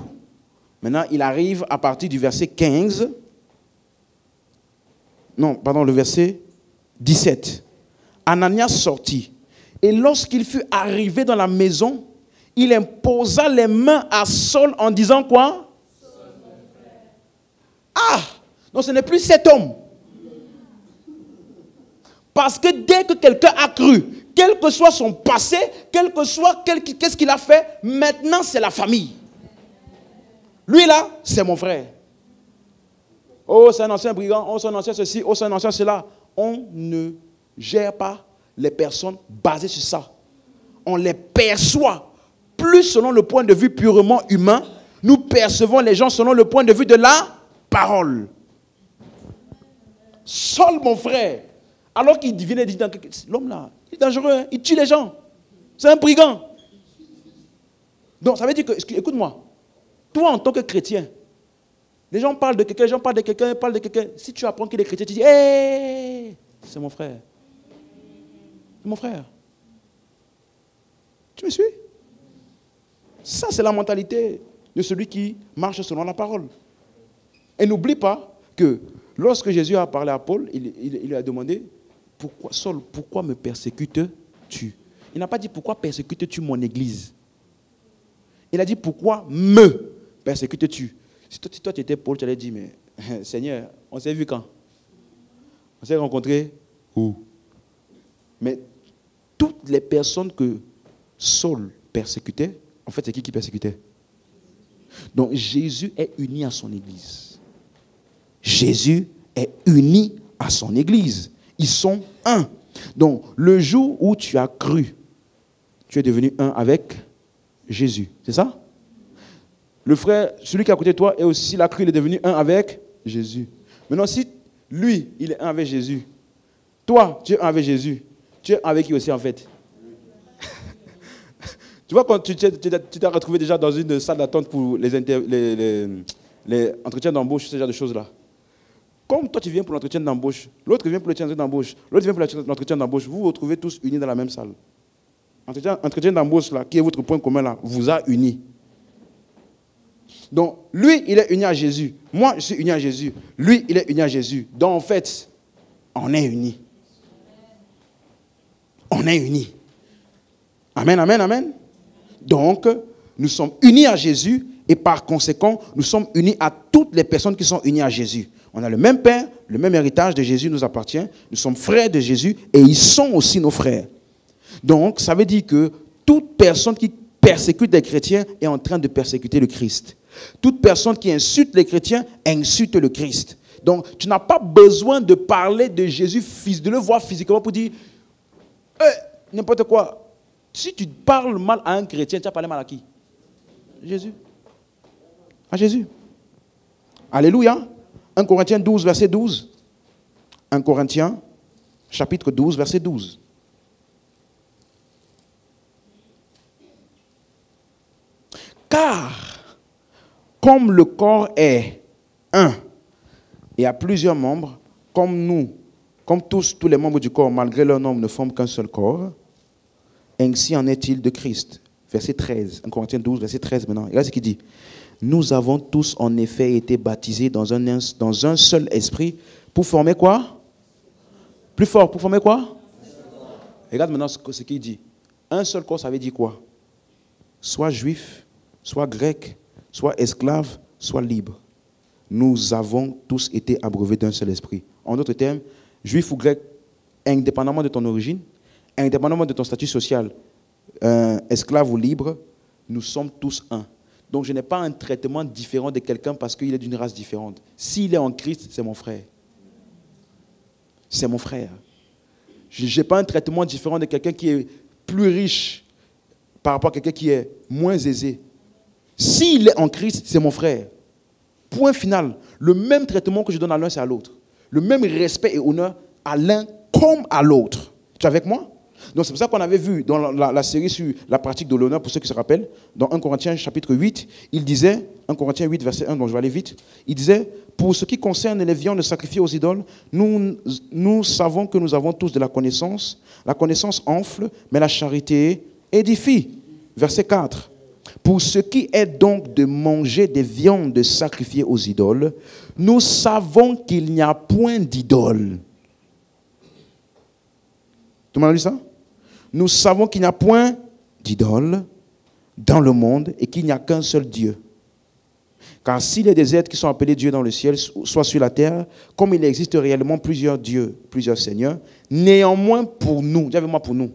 maintenant il arrive à partir du verset 15. Non, pardon, le verset 17. Ananias sortit. Et lorsqu'il fut arrivé dans la maison, il imposa les mains à Saul en disant quoi? Ah! Donc ce n'est plus cet homme. Parce que dès que quelqu'un a cru, quel que soit son passé, quel que soit qu'est-ce qu'il a fait, maintenant c'est la famille. Lui là, c'est mon frère. Oh, c'est un ancien brigand, oh, c'est un ancien ceci, oh, c'est un ancien cela. On ne gère pas les personnes basées sur ça. On les perçoit plus selon le point de vue purement humain. Nous percevons les gens selon le point de vue de la parole. Saul, mon frère, alors qu'il vient et dit, l'homme là, il est dangereux, hein? Il tue les gens. C'est un brigand. Donc, ça veut dire que, écoute-moi, toi en tant que chrétien, les gens parlent de quelqu'un, les gens parlent de quelqu'un, parlent de quelqu'un. Si tu apprends qu'il est chrétien, tu dis, hé, c'est mon frère. C'est mon frère. Tu me suis? Ça, c'est la mentalité de celui qui marche selon la parole. Et n'oublie pas que lorsque Jésus a parlé à Paul, il lui a demandé, pourquoi, Saul, pourquoi me persécutes-tu? Il n'a pas dit, pourquoi persécutes-tu mon église? Il a dit, pourquoi me persécutes-tu? Si toi tu étais Paul, tu allais dire, mais Seigneur, on s'est vu quand? On s'est rencontrés où? Mais toutes les personnes que Saul persécutait, en fait, c'est qui persécutait? Donc Jésus est uni à son église. Jésus est uni à son église. Ils sont un. Donc le jour où tu as cru, tu es devenu un avec Jésus. C'est ça? Le frère, celui qui est à côté de toi, est aussi l'a cru, il est devenu un avec Jésus. Maintenant, si lui, il est un avec Jésus, toi, tu es un avec Jésus, tu es un avec qui aussi en fait? Tu vois, quand tu t'es retrouvé déjà dans une salle d'attente pour les entretiens d'embauche, ce genre de choses-là. Comme toi, tu viens pour l'entretien d'embauche, l'autre vient pour l'entretien d'embauche, l'autre vient pour l'entretien d'embauche, vous vous retrouvez tous unis dans la même salle. Entretien d'embauche, là, qui est votre point commun, là, vous a unis. Donc, lui, il est uni à Jésus. Moi, je suis uni à Jésus. Lui, il est uni à Jésus. Donc, en fait, on est unis. On est unis. Amen, amen, amen. Donc, nous sommes unis à Jésus et par conséquent, nous sommes unis à toutes les personnes qui sont unies à Jésus. On a le même Père, le même héritage de Jésus nous appartient. Nous sommes frères de Jésus et ils sont aussi nos frères. Donc, ça veut dire que toute personne qui persécute les chrétiens est en train de persécuter le Christ. Toute personne qui insulte les chrétiens insulte le Christ. Donc, tu n'as pas besoin de parler de Jésus, de le voir physiquement pour dire n'importe quoi. Si tu parles mal à un chrétien, tu as parlé mal à qui? Jésus. À Jésus. Alléluia. 1 Corinthiens 12, verset 12. 1 Corinthiens, chapitre 12, verset 12. Car, comme le corps est un et a plusieurs membres, comme tous les membres du corps, malgré leur nombre, ne forment qu'un seul corps, ainsi en est-il de Christ. Verset 13, 1 Corinthiens 12, verset 13 maintenant. Regarde ce qu'il dit. Nous avons tous en effet été baptisés dans un seul esprit pour former quoi? Plus fort, pour former quoi? Regarde maintenant ce qu'il dit. Un seul corps, ça veut dire quoi? Soit juif, soit grec, soit esclave, soit libre. Nous avons tous été abreuvés d'un seul esprit. En d'autres termes, juif ou grec, indépendamment de ton origine, indépendamment de ton statut social, esclave ou libre, nous sommes tous un. Donc je n'ai pas un traitement différent de quelqu'un parce qu'il est d'une race différente. S'il est en Christ, c'est mon frère. C'est mon frère. Je n'ai pas un traitement différent de quelqu'un qui est plus riche par rapport à quelqu'un qui est moins aisé. S'il est en Christ, c'est mon frère. Point final. Le même traitement que je donne à l'un, c'est à l'autre. Le même respect et honneur à l'un comme à l'autre. Tu es avec moi? Donc c'est pour ça qu'on avait vu dans la série sur la pratique de l'honneur, pour ceux qui se rappellent, dans 1 Corinthiens chapitre 8, il disait, 1 Corinthiens 8 verset 1, donc je vais aller vite, il disait, pour ce qui concerne les viandes sacrifiées aux idoles, nous savons que nous avons tous de la connaissance enfle, mais la charité édifie. Verset 4, pour ce qui est donc de manger des viandes sacrifiées aux idoles, nous savons qu'il n'y a point d'idole. Tout le monde a lu ça? Nous savons qu'il n'y a point d'idole dans le monde et qu'il n'y a qu'un seul Dieu. Car s'il y a des êtres qui sont appelés dieux dans le ciel, soit sur la terre, comme il existe réellement plusieurs dieux, plusieurs seigneurs, néanmoins pour nous, dis avec moi pour nous.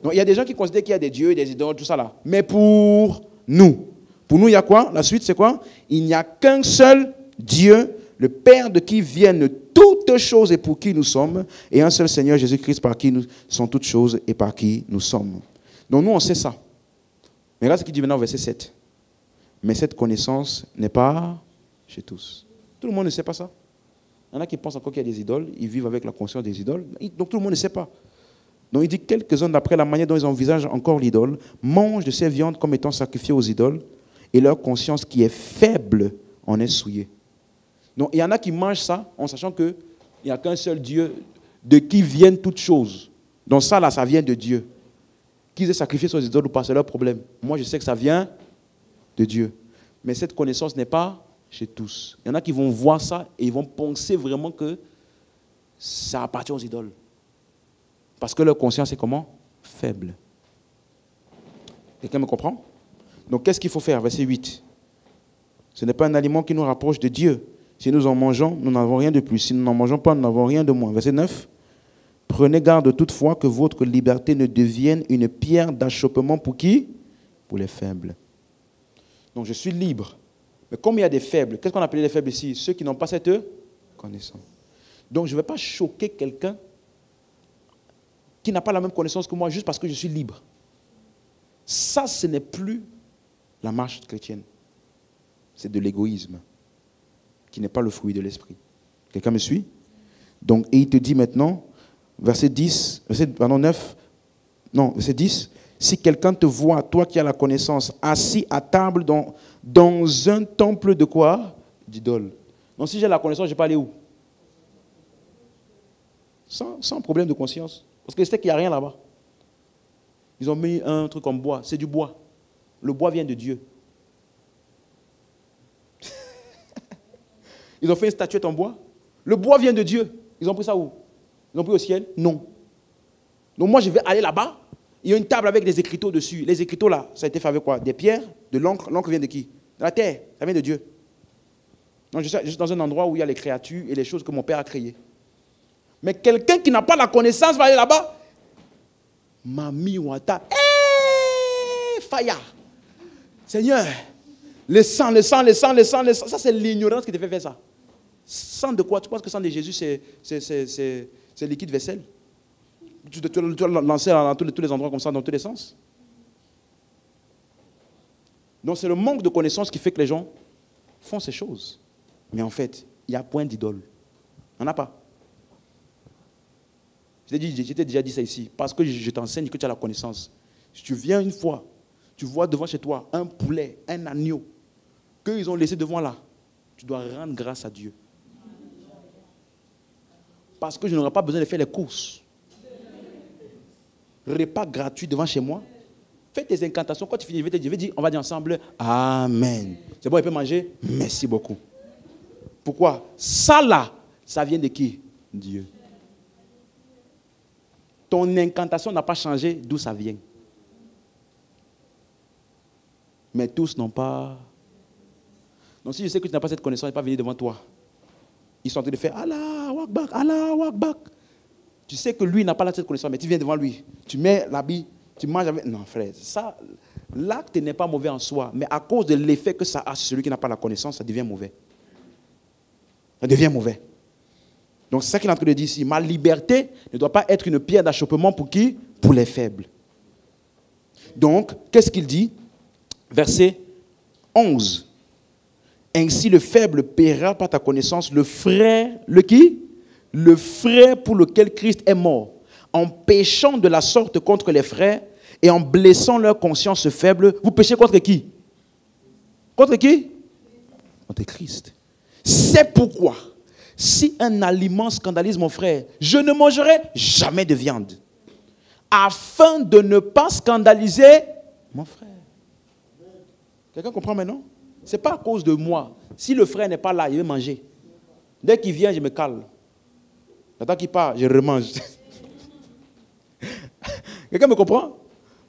Donc il y a des gens qui considèrent qu'il y a des dieux, des idoles, tout ça là. Mais pour nous, il y a quoi? La suite c'est quoi? Il n'y a qu'un seul Dieu, le Père de qui viennent toutes choses et pour qui nous sommes, et un seul Seigneur Jésus-Christ par qui nous sont toutes choses et par qui nous sommes. Donc nous, on sait ça. Mais regarde ce qu'il dit maintenant au verset 7. Mais cette connaissance n'est pas chez tous. Tout le monde ne sait pas ça. Il y en a qui pensent encore qu'il y a des idoles, ils vivent avec la conscience des idoles, donc tout le monde ne sait pas. Donc il dit quelques-uns, d'après la manière dont ils envisagent encore l'idole, mangent de ces viandes comme étant sacrifiées aux idoles, et leur conscience qui est faible en est souillée. Donc, il y en a qui mangent ça en sachant qu'il n'y a qu'un seul Dieu de qui viennent toutes choses. Donc ça, là, ça vient de Dieu. Qu'ils aient sacrifié sur les idoles ou pas, c'est leur problème. Moi, je sais que ça vient de Dieu. Mais cette connaissance n'est pas chez tous. Il y en a qui vont voir ça et ils vont penser vraiment que ça appartient aux idoles. Parce que leur conscience est comment? Faible. Quelqu'un me comprend? Donc, qu'est-ce qu'il faut faire? Verset 8. Ce n'est pas un aliment qui nous rapproche de Dieu. Si nous en mangeons, nous n'avons rien de plus. Si nous n'en mangeons pas, nous n'avons rien de moins. Verset 9. Prenez garde toutefois que votre liberté ne devienne une pierre d'achoppement pour qui? Pour les faibles. Donc je suis libre. Mais comme il y a des faibles, qu'est-ce qu'on appelle les faibles ici? Ceux qui n'ont pas cette connaissance. Donc je ne vais pas choquer quelqu'un qui n'a pas la même connaissance que moi juste parce que je suis libre. Ça, ce n'est plus la marche chrétienne. C'est de l'égoïsme qui n'est pas le fruit de l'esprit. Quelqu'un me suit? Donc, et il te dit maintenant, verset 10, verset 10, si quelqu'un te voit, toi qui as la connaissance, assis à table dans un temple de quoi? D'idole. Donc si j'ai la connaissance, je ne vais pas aller où? Sans problème de conscience. Parce que c'est qu'il n'y a rien là-bas. Ils ont mis un truc en bois. C'est du bois. Le bois vient de Dieu. Ils ont fait une statuette en bois. Le bois vient de Dieu. Ils ont pris ça où? Ils l'ont pris au ciel? Non. Donc moi, je vais aller là-bas. Il y a une table avec des écriteaux dessus. Les écriteaux là, ça a été fait avec quoi? Des pierres, de l'encre. L'encre vient de qui? De la terre. Ça vient de Dieu. Donc je suis dans un endroit où il y a les créatures et les choses que mon père a créées. Mais quelqu'un qui n'a pas la connaissance va aller là-bas. Mami Wata. Faya. Seigneur, le sang. Ça, c'est l'ignorance qui te fait faire ça. Sang de quoi? Tu penses que le sang de Jésus, c'est liquide vaisselle? Tu dois lancer dans tous les endroits comme ça, dans tous les sens. Donc, c'est le manque de connaissance qui fait que les gens font ces choses. Mais en fait, il n'y a point d'idole. Il n'y en a pas. Je t'ai déjà dit ça ici. Parce que je t'enseigne que tu as la connaissance. Si tu viens une fois, tu vois devant chez toi un poulet, un agneau, qu'ils ont laissé devant là, tu dois rendre grâce à Dieu. Parce que je n'aurai pas besoin de faire les courses. Repas gratuit devant chez moi. Fais tes incantations. Quand tu finis, je vais dire, on va dire ensemble, Amen. C'est bon, il peut manger? Merci beaucoup. Pourquoi? Ça là, ça vient de qui? Dieu. Ton incantation n'a pas changé d'où ça vient. Mais tous n'ont pas. Donc si je sais que tu n'as pas cette connaissance, il n'est pas venu devant toi. Ils sont en train de faire Allah Wakbak, Allah Wakbak. Tu sais que lui n'a pas cette connaissance, mais tu viens devant lui. Tu mets l'habit, tu manges avec. Non, frère, ça, l'acte n'est pas mauvais en soi, mais à cause de l'effet que ça a sur celui qui n'a pas la connaissance, ça devient mauvais. Ça devient mauvais. Donc c'est ça qu'il est en train de dire ici. Ma liberté ne doit pas être une pierre d'achoppement pour qui? Pour les faibles. Donc, qu'est-ce qu'il dit? Verset 11. Ainsi le faible paiera par ta connaissance le frère, le qui? Le frère pour lequel Christ est mort, en péchant de la sorte contre les frères et en blessant leur conscience faible. Vous péchez contre qui? Contre qui? Contre Christ. C'est pourquoi, si un aliment scandalise mon frère, je ne mangerai jamais de viande, afin de ne pas scandaliser mon frère. Quelqu'un comprend maintenant? Ce n'est pas à cause de moi. Si le frère n'est pas là, il veut manger. Dès qu'il vient, je me cale. Attends qu'il part, je remange. Quelqu'un me comprend?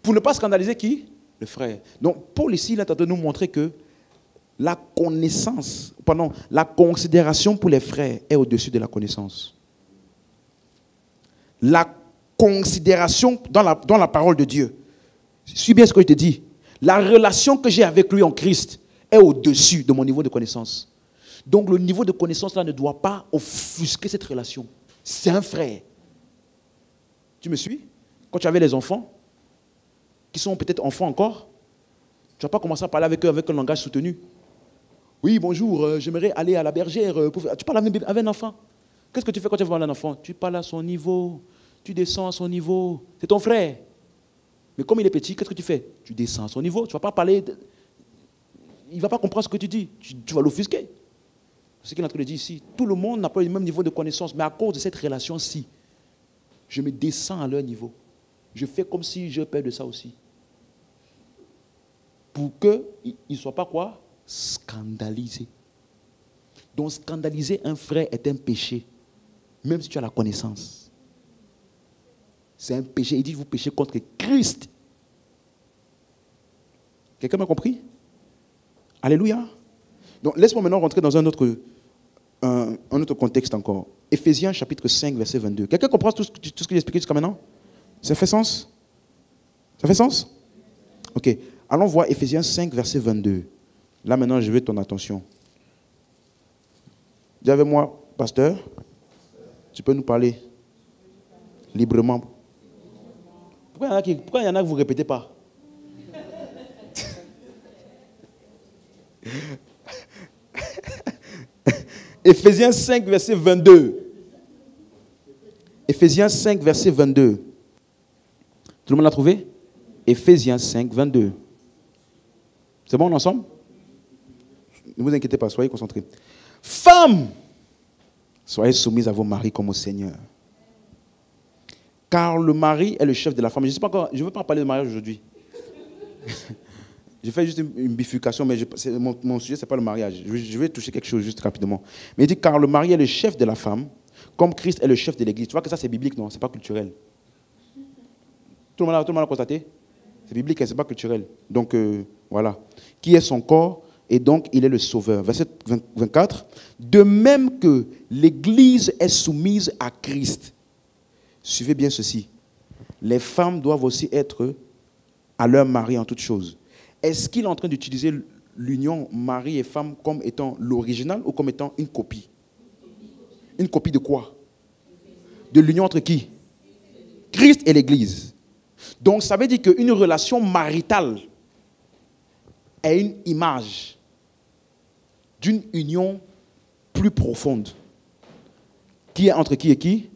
Pour ne pas scandaliser qui? Le frère. Donc, Paul ici, il est en train de nous montrer que la considération pour les frères est au-dessus de la connaissance. La considération dans la parole de Dieu. Suis bien ce que je te dis. La relation que j'ai avec lui en Christ est au-dessus de mon niveau de connaissance. Donc le niveau de connaissance là ne doit pas offusquer cette relation. C'est un frère. Tu me suis? Quand tu avais les enfants, qui sont peut-être enfants encore, tu ne vas pas commencer à parler avec eux avec un langage soutenu. Oui, bonjour, j'aimerais aller à la bergère. Tu parles avec un enfant. Qu'est-ce que tu fais quand tu vois un enfant? Tu parles à son niveau, tu descends à son niveau. C'est ton frère. Mais comme il est petit, qu'est-ce que tu fais? Tu descends à son niveau. Tu ne vas pas parler. Il ne va pas comprendre ce que tu dis. Tu vas l'offusquer. C'est ce qu'il est en train de dire ici. Tout le monde n'a pas le même niveau de connaissance. Mais à cause de cette relation-ci, je me descends à leur niveau. Je fais comme si je perds de ça aussi. Pour qu'ils ne soient pas quoi? Scandalisés. Donc scandaliser un frère est un péché. Même si tu as la connaissance. C'est un péché. Il dit vous péchez contre Christ. Quelqu'un m'a compris? Alléluia. Donc laisse-moi maintenant rentrer dans un autre contexte encore. Éphésiens chapitre 5 verset 22. Quelqu'un comprend tout ce que j'ai expliqué jusqu'à maintenant? Ça fait sens? Ça fait sens? Ok. Allons voir Éphésiens 5 verset 22. Là maintenant je veux ton attention. Dis avec moi, pasteur, tu peux nous parler librement. Pourquoi il y en a que vous ne répétez pas? Éphésiens 5, verset 22. Éphésiens 5, verset 22. Tout le monde l'a trouvé? Éphésiens 5, 22. C'est bon ensemble? Ne vous inquiétez pas, soyez concentrés. Femmes, soyez soumises à vos maris comme au Seigneur. Car le mari est le chef de la femme. Je ne veux pas parler de mariage aujourd'hui. Je fais juste une bifurcation, mais mon sujet, ce n'est pas le mariage. Je vais toucher quelque chose juste rapidement. Mais il dit, car le mari est le chef de la femme, comme Christ est le chef de l'Église. Tu vois que ça, c'est biblique, non? Ce n'est pas culturel. Tout le monde a constaté? C'est biblique, ce n'est pas culturel. Donc, voilà. Qui est son corps, et donc il est le sauveur. Verset 24. De même que l'Église est soumise à Christ. Suivez bien ceci. Les femmes doivent aussi être à leur mari en toutes choses. Est-ce qu'il est en train d'utiliser l'union mari et femme comme étant l'original ou comme étant une copie? Une copie de quoi? De l'union entre qui? Christ et l'Église. Donc ça veut dire qu'une relation maritale est une image d'une union plus profonde. Qui est entre qui et qui?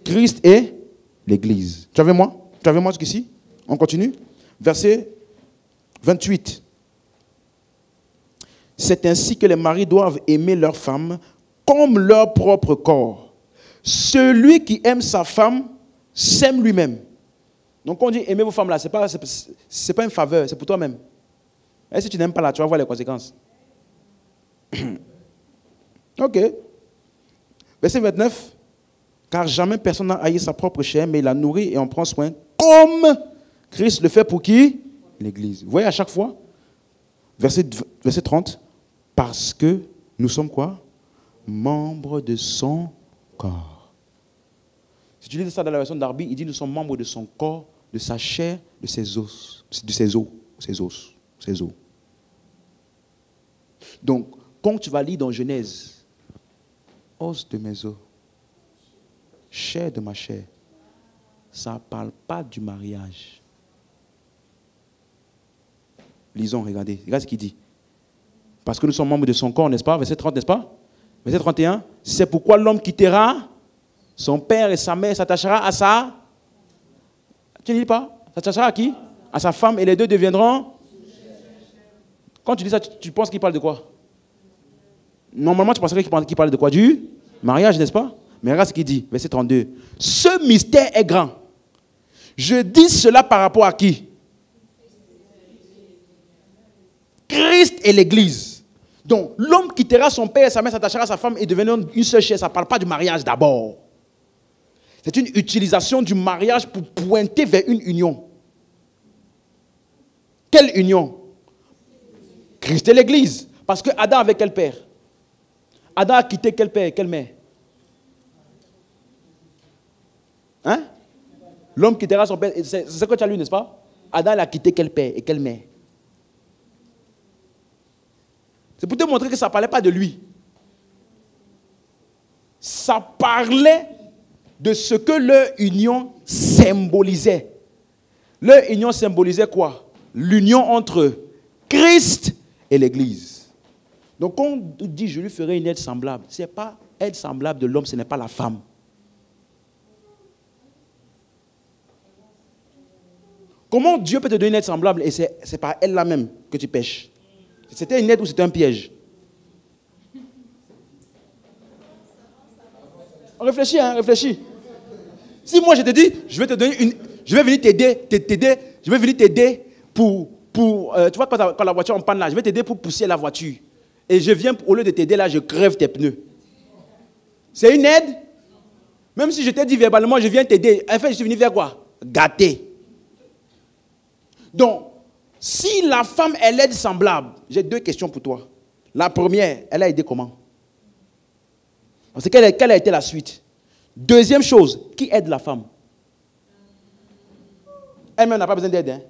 Christ et l'Église. Tu avais moi jusqu'ici? On continue. Verset 28. C'est ainsi que les maris doivent aimer leur femme comme leur propre corps. Celui qui aime sa femme s'aime lui-même. Donc quand on dit aimer vos femmes là, ce n'est pas une faveur, c'est pour toi-même. Et si tu n'aimes pas là, tu vas voir les conséquences. Ok. Verset 29. Car jamais personne n'a haï sa propre chair, mais il la nourrit et en prend soin, comme Christ le fait pour qui? L'Église. Vous voyez à chaque fois? Verset 30. Parce que nous sommes quoi? Membres de son corps. Si tu lis ça dans la version d'Arby, il dit nous sommes membres de son corps, de sa chair, de ses os. De ses os. Donc, quand tu vas lire dans Genèse, os de mes os, chair de ma chair, ça ne parle pas du mariage. Lisons, regardez ce qu'il dit. Parce que nous sommes membres de son corps, n'est-ce pas? Verset 30, n'est-ce pas? Verset 31. C'est pourquoi l'homme quittera son père et sa mère, s'attachera à sa... Tu ne dis pas? S'attachera à qui? À sa femme, et les deux deviendront... Quand tu dis ça, tu penses qu'il parle de quoi? Normalement, tu penserais qu'il parle de quoi? Du mariage, n'est-ce pas? Mais regarde ce qu'il dit, verset 32. Ce mystère est grand. Je dis cela par rapport à qui? Christ et l'Église. Donc, l'homme quittera son père et sa mère, s'attachera à sa femme et deviendra une seule chair. Ça ne parle pas du mariage d'abord. C'est une utilisation du mariage pour pointer vers une union. Quelle union? Christ et l'Église. Parce que Adam avait quel père? Adam a quitté quel père et quelle mère? Hein? L'homme quittera son père. C'est ce que tu as lu, n'est-ce pas? Adam a quitté quel père et quelle mère? C'est pour te montrer que ça ne parlait pas de lui. Ça parlait de ce que leur union symbolisait. Leur union symbolisait quoi? L'union entre Christ et l'Église. Donc quand on dit je lui ferai une aide semblable, ce n'est pas aide semblable de l'homme, ce n'est pas la femme. Comment Dieu peut te donner une aide semblable et c'est par elle-là même que tu pêches? C'était une aide ou c'était un piège? Réfléchis, réfléchis. Si moi je te dis, je vais te donner je vais venir t'aider pour tu vois quand la voiture en panne là, je vais t'aider pour pousser la voiture. Et je viens, au lieu de t'aider là, je crève tes pneus. C'est une aide? Même si je t'ai dit verbalement, je viens t'aider. En fait, je suis venu vers quoi? Gâter. Donc, si la femme est l'aide semblable, j'ai deux questions pour toi. La première, elle a aidé comment? Parce que quelle a été la suite? Deuxième chose, qui aide la femme? Elle-même n'a pas besoin d'aide. Hein?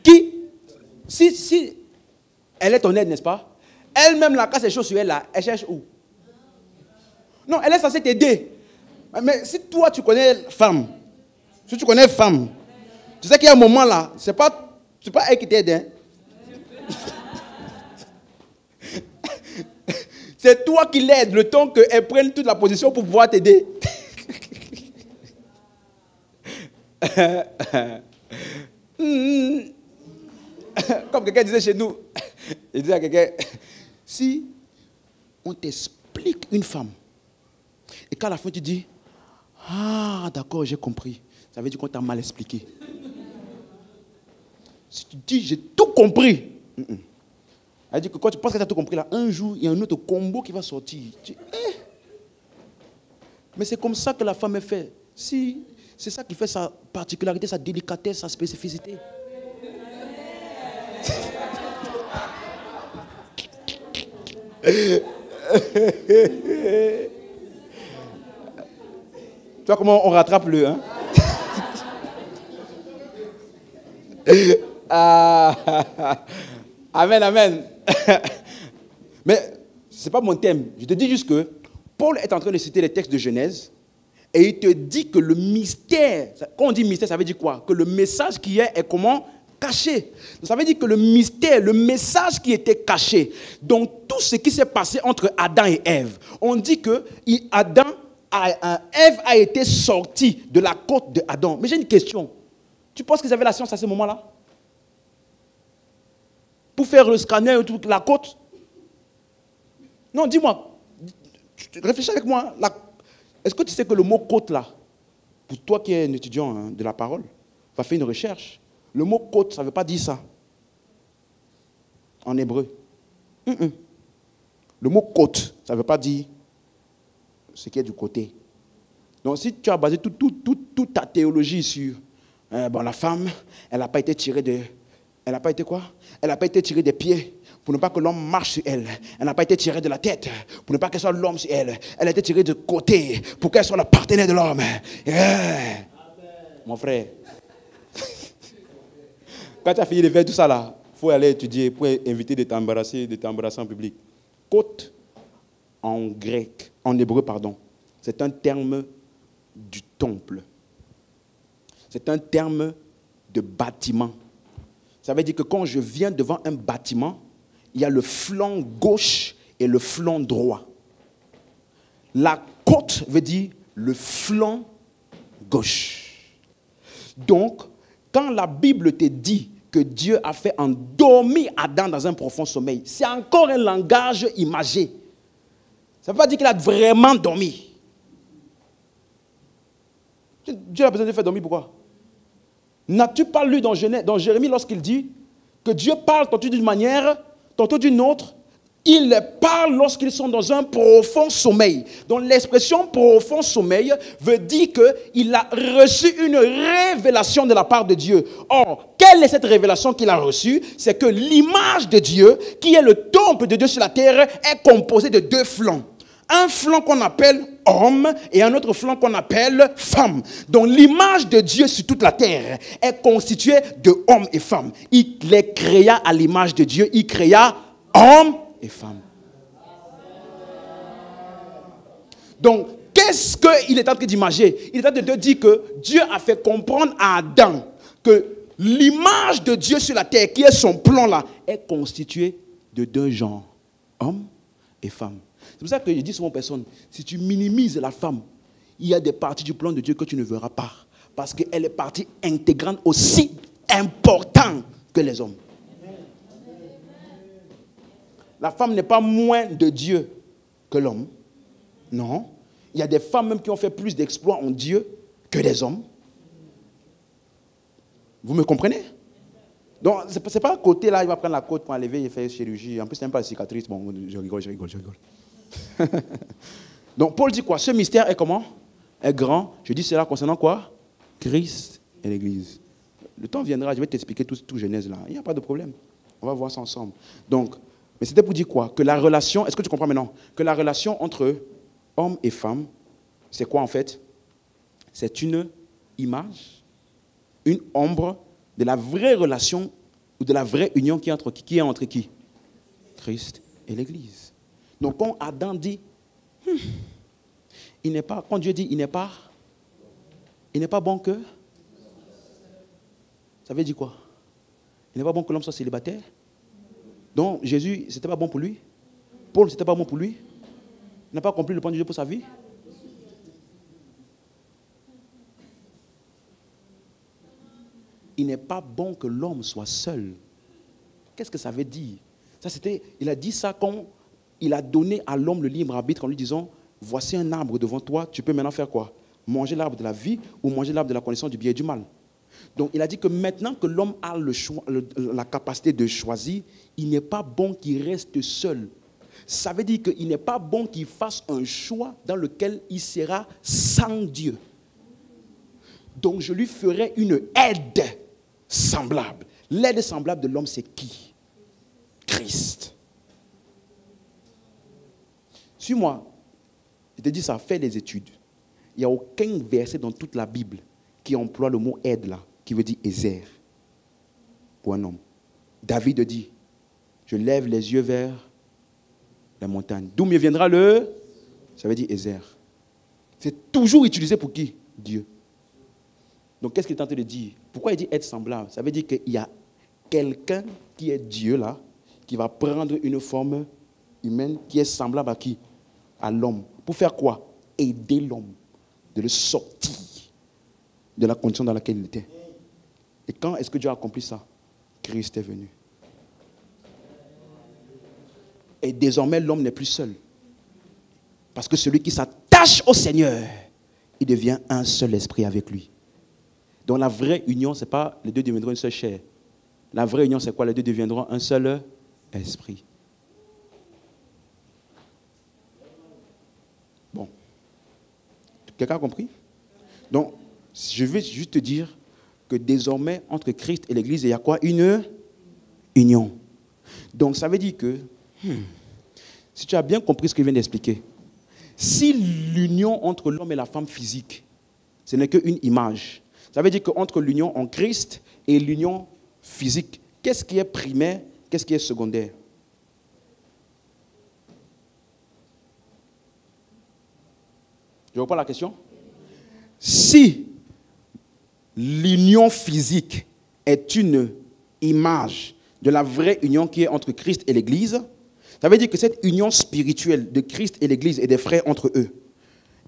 Qui? Si elle est ton aide, n'est-ce pas? Elle-même, là, quand ces choses sur elle, là, elle cherche où? Non, elle est censée t'aider. Mais si toi, tu connais femme, si tu connais femme, tu sais qu'il y a un moment là, c'est pas elle qui t'aide. Hein? C'est toi qui l'aide le temps qu'elle prenne toute la position pour pouvoir t'aider. Comme quelqu'un disait chez nous, il disait à quelqu'un, si on t'explique une femme, et qu'à la fin tu dis, ah d'accord, j'ai compris, ça veut dire qu'on t'a mal expliqué. Si tu dis, j'ai tout compris, elle dit que quand tu penses que tu as tout compris, là, un jour, il y a un autre combo qui va sortir. Mais c'est comme ça que la femme est faite. Si, c'est ça qui fait sa particularité, sa délicatesse, sa spécificité. Tu vois comment on rattrape le, hein? Amen, amen. Mais ce n'est pas mon thème. Je te dis juste que Paul est en train de citer les textes de Genèse et il te dit que le mystère, quand on dit mystère, ça veut dire quoi? Que le message qui est comment? Caché. Ça veut dire que le mystère, le message qui était caché, donc tout ce qui s'est passé entre Adam et Ève, on dit que Ève a été sortie de la côte de Adam. Mais j'ai une question. Tu penses qu'ils avaient la science à ce moment-là? Pour faire le scanner et la côte? Non, dis-moi. Réfléchis avec moi. Est-ce que tu sais que le mot côte là, pour toi qui es un étudiant de la parole, va faire une recherche. Le mot côte, ça ne veut pas dire ça. En hébreu. Le mot côte, ça ne veut pas dire ce qui est du côté. Donc si tu as basé toute ta théologie sur la femme, elle n'a pas été tirée de... Elle n'a pas été quoi? Elle n'a pas été tirée des pieds pour ne pas que l'homme marche sur elle. Elle n'a pas été tirée de la tête pour ne pas qu'elle soit l'homme sur elle. Elle a été tirée de côté pour qu'elle soit le partenaire de l'homme. Yeah. Mon frère. Quand tu as fini de faire tout ça là, il faut aller étudier pour éviter de t'embarrasser en public. Côte en grec, en hébreu, pardon, c'est un terme du temple. C'est un terme de bâtiment. Ça veut dire que quand je viens devant un bâtiment, il y a le flanc gauche et le flanc droit. La côte veut dire le flanc gauche. Donc, quand la Bible te dit que Dieu a fait endormir Adam dans un profond sommeil, c'est encore un langage imagé. Ça ne veut pas dire qu'il a vraiment dormi. Dieu a besoin de faire dormir, pourquoi? N'as-tu pas lu dans Jérémie lorsqu'il dit que Dieu parle tantôt d'une manière, tantôt d'une autre? Il parle lorsqu'ils sont dans un profond sommeil. Donc l'expression profond sommeil veut dire qu'il a reçu une révélation de la part de Dieu. Or, quelle est cette révélation qu'il a reçue? C'est que l'image de Dieu, qui est le temple de Dieu sur la terre, est composée de deux flancs. Un flanc qu'on appelle homme et un autre flanc qu'on appelle femme. Donc l'image de Dieu sur toute la terre est constituée de hommes et femmes. Il les créa à l'image de Dieu. Il créa hommes et femmes. Donc qu'est-ce qu'il est en train d'imager? Il est en train de dire que Dieu a fait comprendre à Adam que l'image de Dieu sur la terre, qui est son plan là, est constituée de deux genres, hommes et femmes. C'est pour ça que je dis souvent aux personnes, si tu minimises la femme, il y a des parties du plan de Dieu que tu ne verras pas. Parce qu'elle est partie intégrante aussi importante que les hommes. La femme n'est pas moins de Dieu que l'homme. Non. Il y a des femmes même qui ont fait plus d'exploits en Dieu que des hommes. Vous me comprenez? Donc, ce n'est pas à côté là, il va prendre la côte pour enlever et faire chirurgie. En plus, c'est même pas la cicatrice. Bon, je rigole. Donc Paul dit quoi? Ce mystère est comment? Est grand. Je dis cela concernant quoi? Christ et l'Église. Le temps viendra, je vais t'expliquer tout Genèse là. Il n'y a pas de problème. On va voir ça ensemble. Donc, mais c'était pour dire quoi? Que la relation, est-ce que tu comprends maintenant? Que la relation entre homme et femme, c'est quoi en fait? C'est une image, une ombre de la vraie relation ou de la vraie union qui est entre qui? Christ et l'Église. Donc quand Adam dit, il n'est pas, quand Dieu dit, il n'est pas bon que, ça veut dire quoi? Il n'est pas bon que l'homme soit célibataire. Donc Jésus, c'était pas bon pour lui. Paul, c'était pas bon pour lui. Il n'a pas accompli le plan de Dieu pour sa vie. Il n'est pas bon que l'homme soit seul. Qu'est-ce que ça veut dire? Ça, il a dit ça quand il a donné à l'homme le libre arbitre en lui disant, voici un arbre devant toi, tu peux maintenant faire quoi? Manger l'arbre de la vie ou manger l'arbre de la connaissance du bien et du mal. Donc il a dit que maintenant que l'homme a le choix, la capacité de choisir, il n'est pas bon qu'il reste seul. Ça veut dire qu'il n'est pas bon qu'il fasse un choix dans lequel il sera sans Dieu. Donc je lui ferai une aide semblable. L'aide semblable de l'homme, c'est qui? Christ. Suis-moi. Je te dis ça, fais des études. Il n'y a aucun verset dans toute la Bible qui emploie le mot aide là, qui veut dire Ézer, pour un homme. David dit, je lève les yeux vers la montagne. D'où me viendra le... Ça veut dire Ézer. C'est toujours utilisé pour qui? Dieu. Donc qu'est-ce qu'il est en train de dire? Pourquoi il dit être semblable? Ça veut dire qu'il y a quelqu'un qui est Dieu là, qui va prendre une forme humaine qui est semblable à qui? À l'homme. Pour faire quoi? Aider l'homme de le sortir de la condition dans laquelle il était. Et quand est-ce que Dieu a accompli ça? Christ est venu. Et désormais, l'homme n'est plus seul. Parce que celui qui s'attache au Seigneur, il devient un seul esprit avec lui. Donc la vraie union, ce n'est pas les deux deviendront une seule chair. La vraie union, c'est quoi? Les deux deviendront un seul esprit. Bon. Quelqu'un a compris? Donc, je vais juste te dire que désormais, entre Christ et l'Église, il y a quoi? Une union. Donc, ça veut dire que, si tu as bien compris ce que je viens d'expliquer, si l'union entre l'homme et la femme physique, ce n'est qu'une image, ça veut dire qu'entre l'union en Christ et l'union physique, qu'est-ce qui est primaire, qu'est-ce qui est secondaire? Je reprends la question. Si l'union physique est une image de la vraie union qui est entre Christ et l'Église, ça veut dire que cette union spirituelle de Christ et l'Église et des frères entre eux,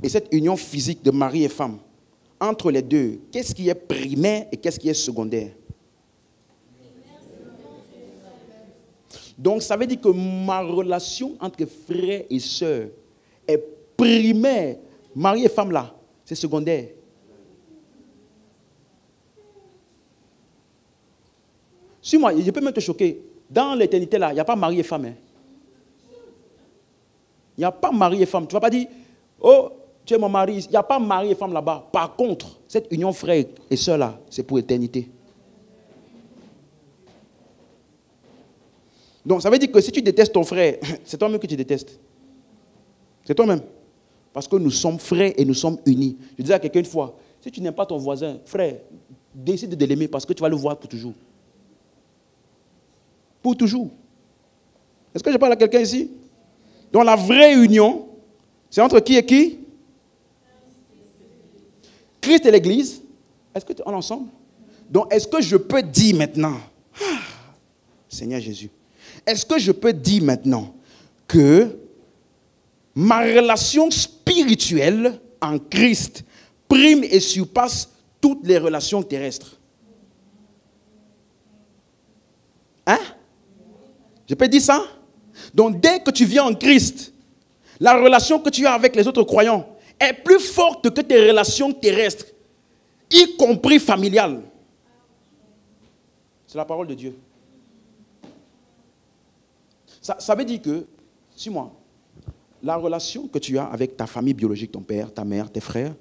et cette union physique de mari et femme, entre les deux, qu'est-ce qui est primaire et qu'est-ce qui est secondaire? Donc ça veut dire que ma relation entre frères et sœurs est primaire. Mari et femme là, c'est secondaire. Suis-moi, je peux même te choquer. Dans l'éternité là, il n'y a pas mari et femme. Hein. Il n'y a pas mari et femme. Tu ne vas pas dire, oh, tu es mon mari. Il n'y a pas mari et femme là-bas. Par contre, cette union frère et sœur là, c'est pour l'éternité. Donc ça veut dire que si tu détestes ton frère, c'est toi-même que tu détestes. C'est toi-même. Parce que nous sommes frères et nous sommes unis. Je disais à quelqu'un une fois, si tu n'aimes pas ton voisin, frère, décide de l'aimer parce que tu vas le voir pour toujours. Pour toujours. Est-ce que je parle à quelqu'un ici? Donc la vraie union, c'est entre qui et qui? Christ et l'Église. Est-ce que tu es ensemble? Donc est-ce que je peux dire maintenant, Seigneur Jésus, est-ce que je peux dire maintenant que ma relation spirituelle en Christ prime et surpasse toutes les relations terrestres? Hein? Je peux dire ça? Donc dès que tu viens en Christ, la relation que tu as avec les autres croyants est plus forte que tes relations terrestres, y compris familiales. C'est la parole de Dieu. Ça veut dire que, suis-moi, la relation que tu as avec ta famille biologique, ton père, ta mère, tes frères,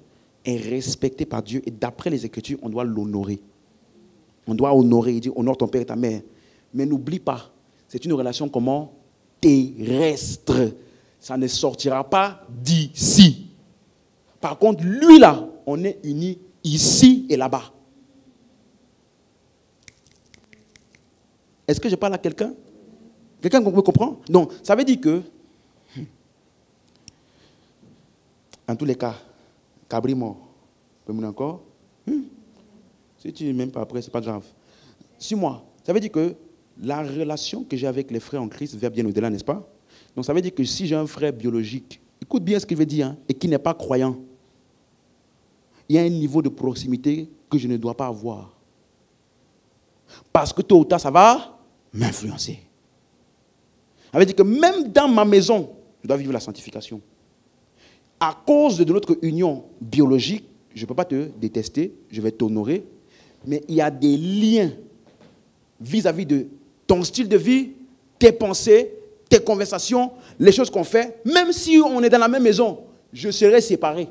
est respectée par Dieu et d'après les Écritures, on doit l'honorer. On doit honorer, il dit, honore ton père et ta mère. Mais n'oublie pas, c'est une relation comment? Terrestre. Ça ne sortira pas d'ici. Par contre, lui là, on est unis ici et là-bas. Est-ce que je parle à quelqu'un? Quelqu'un me comprend? Donc, ça veut dire que, en tous les cas, Cabri mort. Peut me encore? Si tu n'aimes pas après, ce n'est pas grave. Suis-moi. Ça veut dire que la relation que j'ai avec les frères en Christ va bien au-delà, n'est-ce pas? Donc ça veut dire que si j'ai un frère biologique, écoute bien ce qu'il veut dire, hein, et qui n'est pas croyant, il y a un niveau de proximité que je ne dois pas avoir. Parce que tôt ou tard, ça va m'influencer. Ça veut dire que même dans ma maison, je dois vivre la sanctification. À cause de notre union biologique, je ne peux pas te détester, je vais t'honorer, mais il y a des liens vis-à-vis de ton style de vie, tes pensées, tes conversations, les choses qu'on fait. Même si on est dans la même maison, je serai séparé.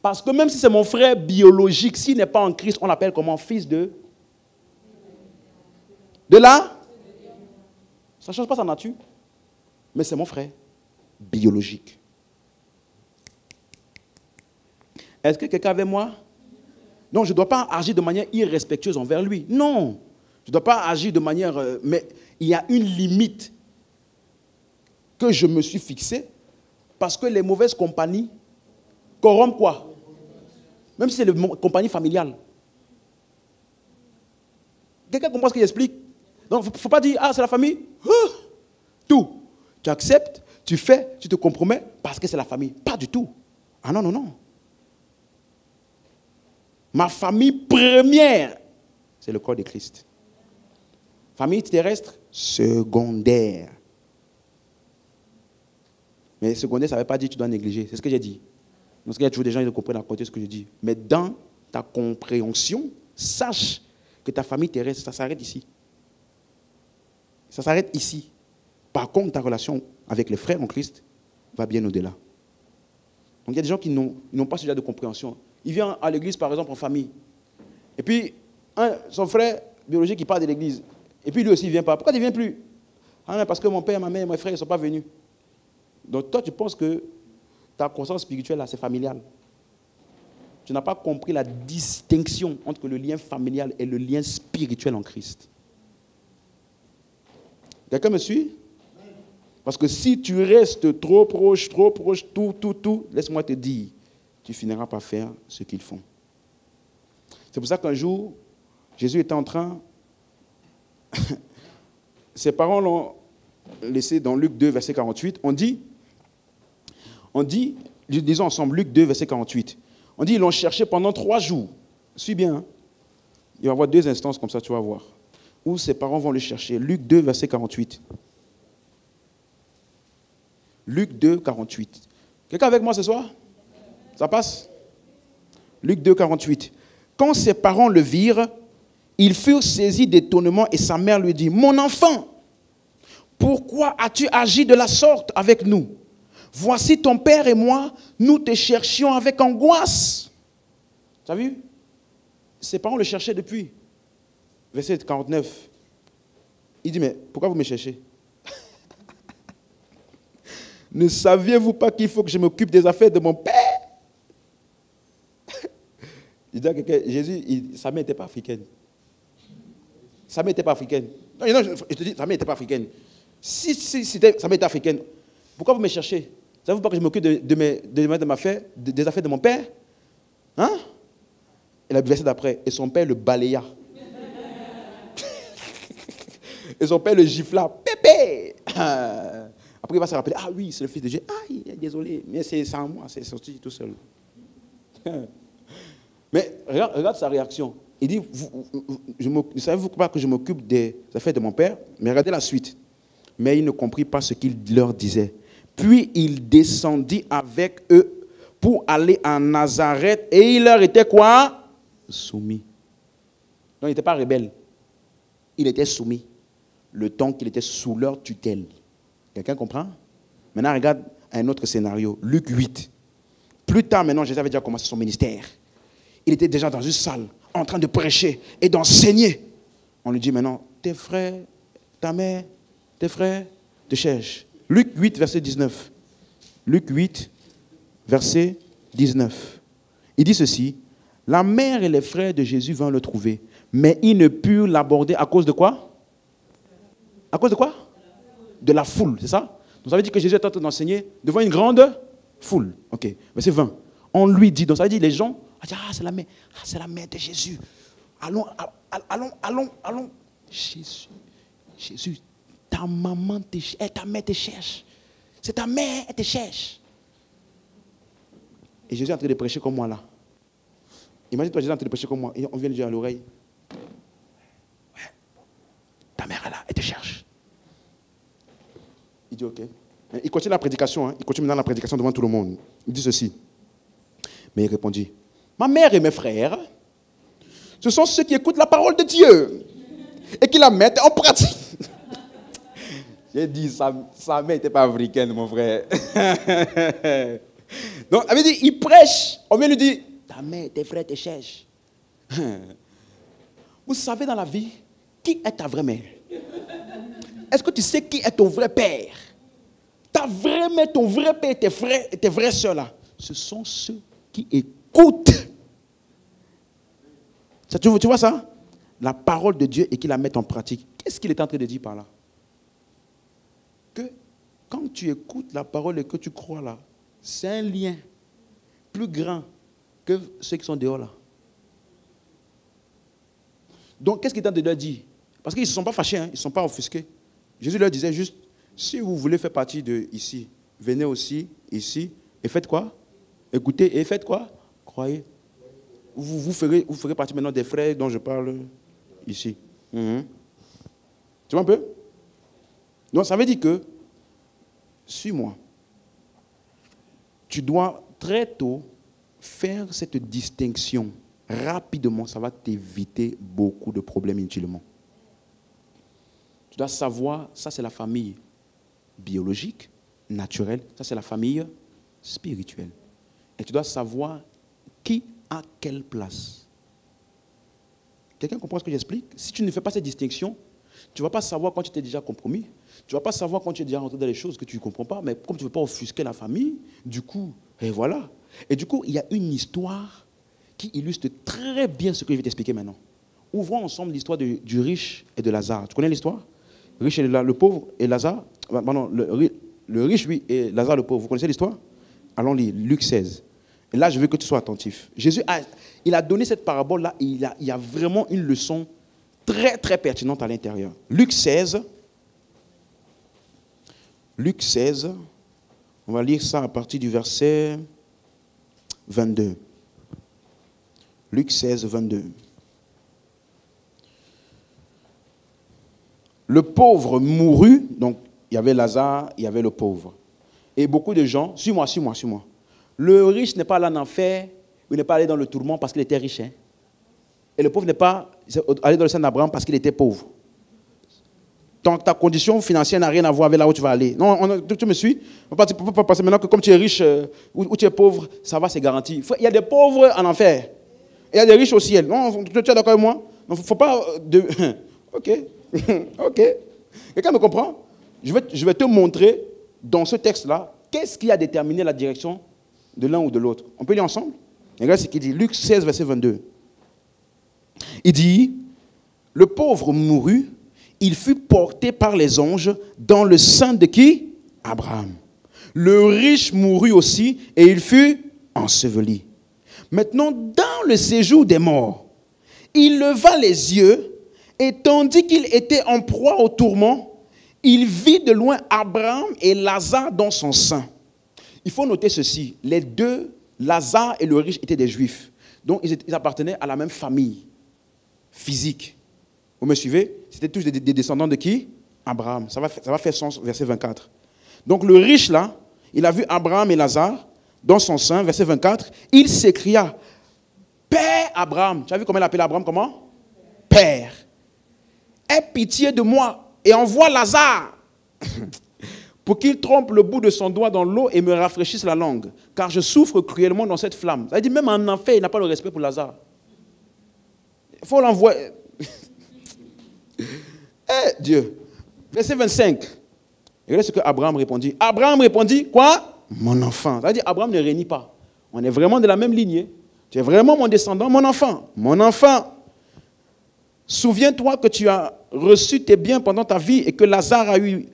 Parce que même si c'est mon frère biologique, s'il n'est pas en Christ, on l'appelle comment? Fils de là? Ça ne change pas sa nature. Mais c'est mon frère biologique. Est-ce que quelqu'un avec moi? Non, je ne dois pas agir de manière irrespectueuse envers lui. Non. Je ne dois pas agir de manière... mais il y a une limite que je me suis fixée parce que les mauvaises compagnies corrompent quoi? Même si c'est une compagnie familiale. Quelqu'un comprend ce qu'il explique? Donc, il ne faut pas dire, ah, c'est la famille. Tout. Tu acceptes, tu fais, tu te compromets parce que c'est la famille. Pas du tout. Ah non, non, non. Ma famille première, c'est le corps de Christ. Famille terrestre, secondaire. Mais secondaire, ça ne veut pas dire que tu dois négliger. C'est ce que j'ai dit. Parce qu'il y a toujours des gens qui comprennent à côté ce que je dis. Mais dans ta compréhension, sache que ta famille terrestre, ça s'arrête ici. Ça s'arrête ici. Par contre, ta relation avec les frères en Christ va bien au-delà. Donc il y a des gens qui n'ont pas ce genre de compréhension. Il vient à l'église, par exemple, en famille. Et puis, son frère biologique, il part de l'église. Et puis lui aussi, il ne vient pas. Pourquoi il ne vient plus? Ah, parce que mon père, ma mère, mes frères ne sont pas venus. Donc toi, tu penses que ta conscience spirituelle, là, c'est familial. Tu n'as pas compris la distinction entre le lien familial et le lien spirituel en Christ. Quelqu'un me suit? Parce que si tu restes trop proche, tout, laisse-moi te dire, tu finiras par faire ce qu'ils font. C'est pour ça qu'un jour, Jésus était en train... Ses parents l'ont laissé dans Luc 2, verset 48. On dit, disons ensemble, Luc 2, verset 48. On dit, ils l'ont cherché pendant 3 jours. Suis bien, hein? Il va y avoir 2 instances comme ça, tu vas voir. Où ses parents vont le chercher. Luc 2, verset 48. Luc 2, 48. Quelqu'un avec moi ce soir? Ça passe? Luc 2, 48. Quand ses parents le virent, ils furent saisis d'étonnement et sa mère lui dit, « Mon enfant, pourquoi as-tu agi de la sorte avec nous? Voici ton père et moi, nous te cherchions avec angoisse. » Tu as vu? Ses parents le cherchaient depuis. Verset 49. Il dit, « Mais pourquoi vous me cherchez? Ne saviez-vous pas qu'il faut que je m'occupe des affaires de mon père? » Il dit à quelqu'un, Jésus, sa mère n'était pas africaine. Sa mère n'était pas africaine. Non, je te dis, sa mère n'était pas africaine. Si sa mère était africaine, pourquoi vous me cherchez? Ne savez-vous pas que je m'occupe des affaires de mon père? Hein? Et la verset d'après, et son père le balaya. Et son père le gifla. Pépé! Après, il va se rappeler, ah oui, c'est le fils de Dieu. Ah, désolé, mais c'est sans moi, c'est sorti tout seul. Mais regarde sa réaction. Il dit, ne savez-vous pas que je m'occupe des affaires de mon père? Mais regardez la suite. Mais il ne comprit pas ce qu'il leur disait. Puis il descendit avec eux pour aller à Nazareth et il leur était quoi? Soumis. Donc il n'était pas rebelle. Il était soumis. Le temps qu'il était sous leur tutelle. Quelqu'un comprend? Maintenant, regarde un autre scénario. Luc 8. Plus tard, maintenant, Jésus avait déjà commencé son ministère. Il était déjà dans une salle, en train de prêcher et d'enseigner. On lui dit maintenant, tes frères, ta mère, tes frères te cherchent. Luc 8, verset 19. Luc 8, verset 19. Il dit ceci. La mère et les frères de Jésus vinrent le trouver, mais ils ne purent l'aborder à cause de quoi? À cause de quoi? De la foule, c'est ça? Donc ça veut dire que Jésus est en train d'enseigner devant une grande foule. Ok, verset 20. On lui dit, donc ça veut dire les gens, ah c'est la mère de Jésus. Allons. Jésus, ta maman te cherche, ta mère te cherche. C'est ta mère, elle te cherche. Et Jésus est en train de prêcher comme moi là. Imagine-toi, Jésus est en train de prêcher comme moi. Et on vient lui dire à l'oreille, ouais, ta mère est là, elle te cherche. Il dit, ok. Il continue la prédication, hein. Il continue maintenant la prédication devant tout le monde. Il dit ceci. Mais il répondit, ma mère et mes frères, ce sont ceux qui écoutent la parole de Dieu et qui la mettent en pratique. J'ai dit, sa mère n'était pas africaine, mon frère. Donc, elle veut dire, il prêche. On vient lui dire, ta mère, tes frères te cherchent. Vous savez dans la vie, qui est ta vraie mère? Est-ce que tu sais qui est ton vrai père? Ta vraie mère, ton vrai père, tes frères et tes vraies sœurs là, ce sont ceux qui écoutent. Ça, tu vois ça? La parole de Dieu et qui la mettent en pratique. Qu'est-ce qu'il est en train de dire par là? Que quand tu écoutes la parole et que tu crois là, c'est un lien plus grand que ceux qui sont dehors là. Donc, qu'est-ce qu'il est en train de leur dire? Parce qu'ils ne se sont pas fâchés, hein, ils ne se sont pas offusqués. Jésus leur disait juste, si vous voulez faire partie de ici, venez aussi ici et faites quoi? Écoutez et faites quoi? Croyez. Vous ferez partie maintenant des frères dont je parle ici. Tu vois un peu? Donc ça veut dire que, suis-moi, tu dois très tôt faire cette distinction. Rapidement, ça va t'éviter beaucoup de problèmes inutilement. Tu dois savoir, ça c'est la famille biologique, naturelle, ça c'est la famille spirituelle. Et tu dois savoir qui a quelle place. Quelqu'un comprend ce que j'explique? Si tu ne fais pas cette distinction, tu ne vas pas savoir quand tu t'es déjà compromis, tu ne vas pas savoir quand tu es déjà rentré dans les choses que tu ne comprends pas, mais comme tu ne veux pas offusquer la famille, du coup, et voilà. Et du coup, il y a une histoire qui illustre très bien ce que je vais t'expliquer maintenant. Ouvrons ensemble l'histoire du riche et de Lazare. Tu connais l'histoire? Le riche et le pauvre et Lazare. Pardon, le riche, lui, et Lazare le pauvre. Vous connaissez l'histoire? Allons lire Luc 16. Et là, je veux que tu sois attentif. Jésus, il a donné cette parabole-là et il y a vraiment une leçon très, très pertinente à l'intérieur. Luc 16. Luc 16. On va lire ça à partir du verset 22. Luc 16, 22. Le pauvre mourut, donc il y avait Lazare, il y avait le pauvre. Et beaucoup de gens, suis-moi. Le riche n'est pas allé en enfer, il n'est pas allé dans le tourment parce qu'il était riche. Hein. Et le pauvre n'est pas allé dans le sein d'Abraham parce qu'il était pauvre. Donc ta condition financière n'a rien à voir avec là où tu vas aller. Non, tu me suis? On ne peut pas passer maintenant que comme tu es riche ou tu es pauvre, ça va, c'est garanti. Il y a des pauvres en enfer. Et il y a des riches au ciel. Non, tu es d'accord avec moi? Il ne faut pas... Ok. Ok. Quelqu'un me comprend? Je vais te montrer dans ce texte-là qu'est-ce qui a déterminé la direction de l'un ou de l'autre. On peut lire ensemble? Regarde ce qu'il dit. Luc 16, verset 22. Il dit, le pauvre mourut, il fut porté par les anges dans le sein de qui? Abraham. Le riche mourut aussi et il fut enseveli. Maintenant, dans le séjour des morts, il leva les yeux et tandis qu'il était en proie au tourment, il vit de loin Abraham et Lazare dans son sein. Il faut noter ceci, les deux, Lazare et le riche, étaient des juifs. Donc, ils appartenaient à la même famille physique. Vous me suivez? C'était tous des descendants de qui? Abraham. Ça va faire sens, verset 24. Donc, le riche, là, il a vu Abraham et Lazare dans son sein, verset 24. Il s'écria, Père Abraham. Tu as vu comment il appelait Abraham? Comment? Père. Aie pitié de moi et envoie Lazare pour qu'il trempe le bout de son doigt dans l'eau et me rafraîchisse la langue, car je souffre cruellement dans cette flamme. Ça veut dire, même en enfer, il n'a pas le respect pour Lazare. Il faut l'envoyer. Dieu. Verset 25. Regardez ce que Abraham répondit. Abraham répondit, quoi? Mon enfant. Ça veut dire, Abraham ne réunit pas. On est vraiment de la même lignée. Tu es vraiment mon descendant, mon enfant. Mon enfant. Souviens-toi que tu as reçu tes biens pendant ta vie et que Lazare a eu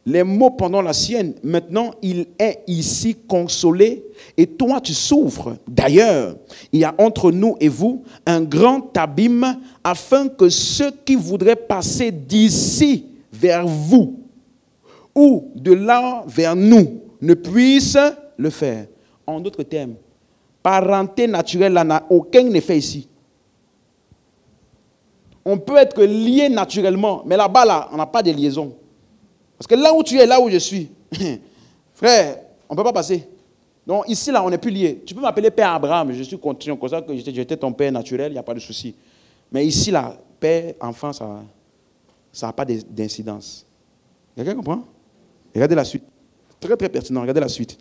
les maux pendant la sienne. Maintenant, il est ici consolé et toi, tu souffres. D'ailleurs, il y a entre nous et vous un grand abîme afin que ceux qui voudraient passer d'ici vers vous ou de là vers nous ne puissent le faire. En d'autres termes, parenté naturelle n'a aucun effet ici. On peut être lié naturellement, mais là-bas, là, on n'a pas de liaison. Parce que là où tu es, là où je suis, frère, on ne peut pas passer. Donc ici, là, on n'est plus liés. Tu peux m'appeler Père Abraham, je suis conscient comme ça que j'étais ton père naturel, il n'y a pas de souci. Mais ici, là, père, enfant, ça n'a pas d'incidence. Quelqu'un comprend? Regardez la suite. Très, très pertinent. Regardez la suite.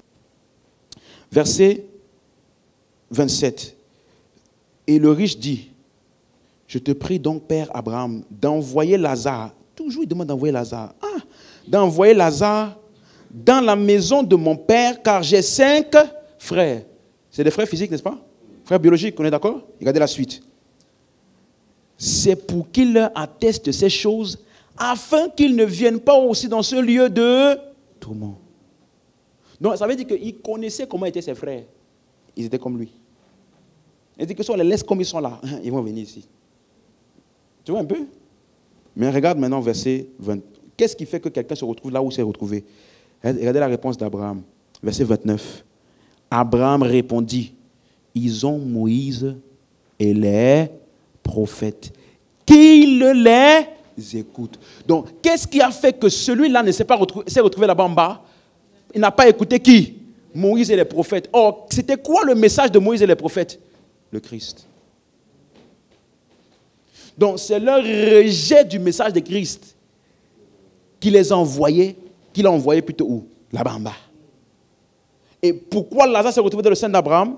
Verset 27. Et le riche dit, je te prie donc, Père Abraham, d'envoyer Lazare. Toujours, il demande d'envoyer Lazare. D'envoyer Lazare dans la maison de mon père, car j'ai 5 frères. C'est des frères physiques, n'est-ce pas? Frères biologiques, on est d'accord? Regardez la suite. C'est pour qu'il leur atteste ces choses, afin qu'ils ne viennent pas aussi dans ce lieu de tourment. Donc, ça veut dire qu'il connaissait comment étaient ses frères. Ils étaient comme lui. Il dit que si on les laisse comme ils sont là, ils vont venir ici. Tu vois un peu? Mais regarde maintenant verset 20. Qu'est-ce qui fait que quelqu'un se retrouve là où il s'est retrouvé? Regardez la réponse d'Abraham. Verset 29. Abraham répondit, ils ont Moïse et les prophètes. Qu'ils les écoutent. Donc, qu'est-ce qui a fait que celui-là ne s'est pas retrouvé là-bas en bas? Il n'a pas écouté qui? Moïse et les prophètes. Or, c'était quoi le message de Moïse et les prophètes? Le Christ. Donc, c'est leur rejet du message de Christ qui les a envoyés, qu'il a envoyé plutôt où? Là-bas en bas. Et pourquoi Lazare s'est retrouvé dans le sein d'Abraham?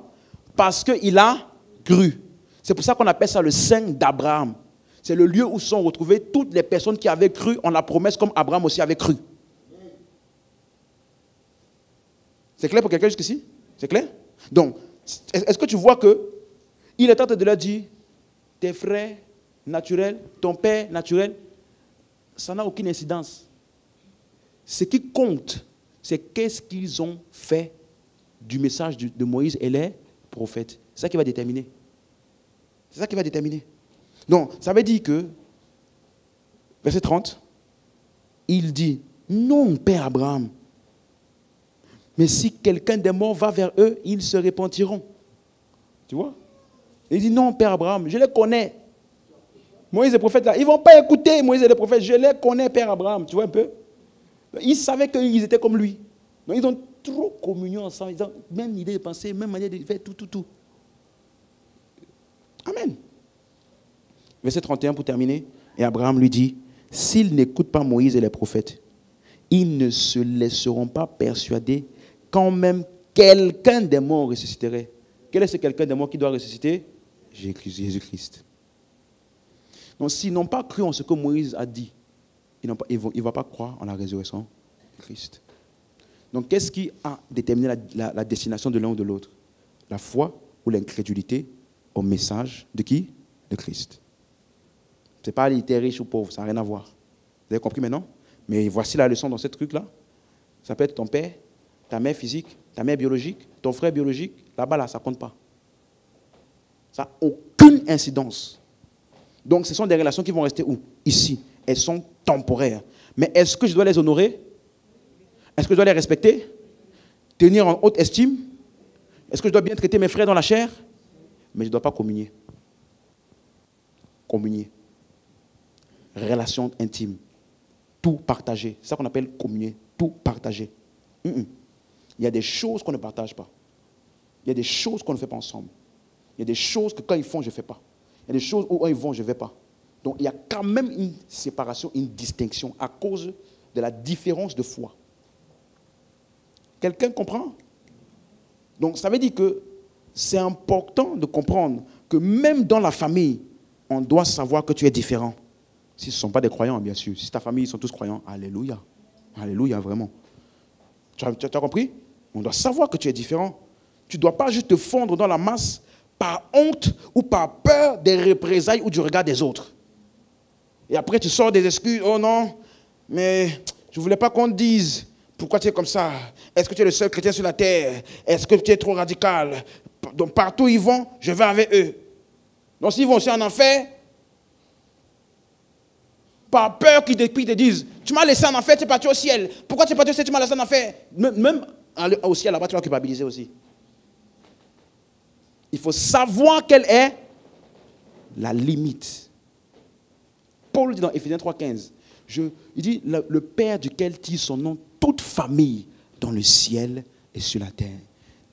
Parce qu'il a cru. C'est pour ça qu'on appelle ça le sein d'Abraham. C'est le lieu où sont retrouvées toutes les personnes qui avaient cru en la promesse comme Abraham aussi avait cru. C'est clair pour quelqu'un jusqu'ici? C'est clair? Donc, est-ce que tu vois que il est en train de leur dire, tes frères naturels, ton père naturel, ça n'a aucune incidence. Ce qui compte, c'est qu'est-ce qu'ils ont fait du message de Moïse et les prophètes. C'est ça qui va déterminer. C'est ça qui va déterminer. Donc, ça veut dire que, verset 30, il dit, non, Père Abraham, mais si quelqu'un des morts va vers eux, ils se repentiront. Tu vois? Il dit, non, Père Abraham, je les connais. Moïse et les prophètes, là, ils ne vont pas écouter Moïse et les prophètes. Je les connais, Père Abraham. Tu vois un peu? Ils savaient qu'ils étaient comme lui. Donc, ils ont trop communion ensemble. Ils ont même idée de penser, même manière de faire, tout. Amen. Verset 31 pour terminer. Et Abraham lui dit, s'ils n'écoutent pas Moïse et les prophètes, ils ne se laisseront pas persuader quand même quelqu'un des morts ressusciterait. Quel est ce quelqu'un des morts qui doit ressusciter? Jésus-Christ. Donc, s'ils n'ont pas cru en ce que Moïse a dit, ils ne vont pas croire en la résurrection de Christ. Donc, qu'est-ce qui a déterminé la destination de l'un ou de l'autre? La foi ou l'incrédulité au message de qui? De Christ. Ce n'est pas il était riche ou pauvre, ça n'a rien à voir. Vous avez compris maintenant? Mais voici la leçon dans ce truc-là. Ça peut être ton père, ta mère physique, ta mère biologique, ton frère biologique. Là-bas, là, ça ne compte pas. Ça n'a aucune incidence. Donc, ce sont des relations qui vont rester où? Ici. Elles sont temporaires. Mais est-ce que je dois les honorer? Est-ce que je dois les respecter? Tenir en haute estime? Est-ce que je dois bien traiter mes frères dans la chair? Mais je ne dois pas communier. Communier. Relation intime. Tout partager. C'est ça qu'on appelle communier. Tout partager. Il y a des choses qu'on ne partage pas. Il y a des choses qu'on ne fait pas ensemble. Il y a des choses que quand ils font, je ne fais pas. Il y a des choses où ils vont, je ne vais pas. Donc, il y a quand même une séparation, une distinction à cause de la différence de foi. Quelqu'un comprend? Donc, ça veut dire que c'est important de comprendre que même dans la famille, on doit savoir que tu es différent. Si ce ne sont pas des croyants, bien sûr. Si ta famille, ils sont tous croyants, alléluia. Alléluia, vraiment. Tu as compris? On doit savoir que tu es différent. Tu ne dois pas juste te fondre dans la masse par honte ou par peur des représailles ou du regard des autres. Et après, tu sors des excuses. Oh non, mais je ne voulais pas qu'on te dise pourquoi tu es comme ça. Est-ce que tu es le seul chrétien sur la terre? Est-ce que tu es trop radical? Donc partout où ils vont, je vais avec eux. Donc s'ils vont aussi en enfer, par peur qu'ils te disent, tu m'as laissé en enfer, tu es parti au ciel. Pourquoi tu es parti au ciel, tu m'as laissé en enfer? Même au ciel, là-bas, tu vas culpabiliser aussi. Il faut savoir quelle est la limite. Paul dit dans Éphésiens 3,15, Il dit, le Père duquel tire son nom, toute famille dans le ciel et sur la terre.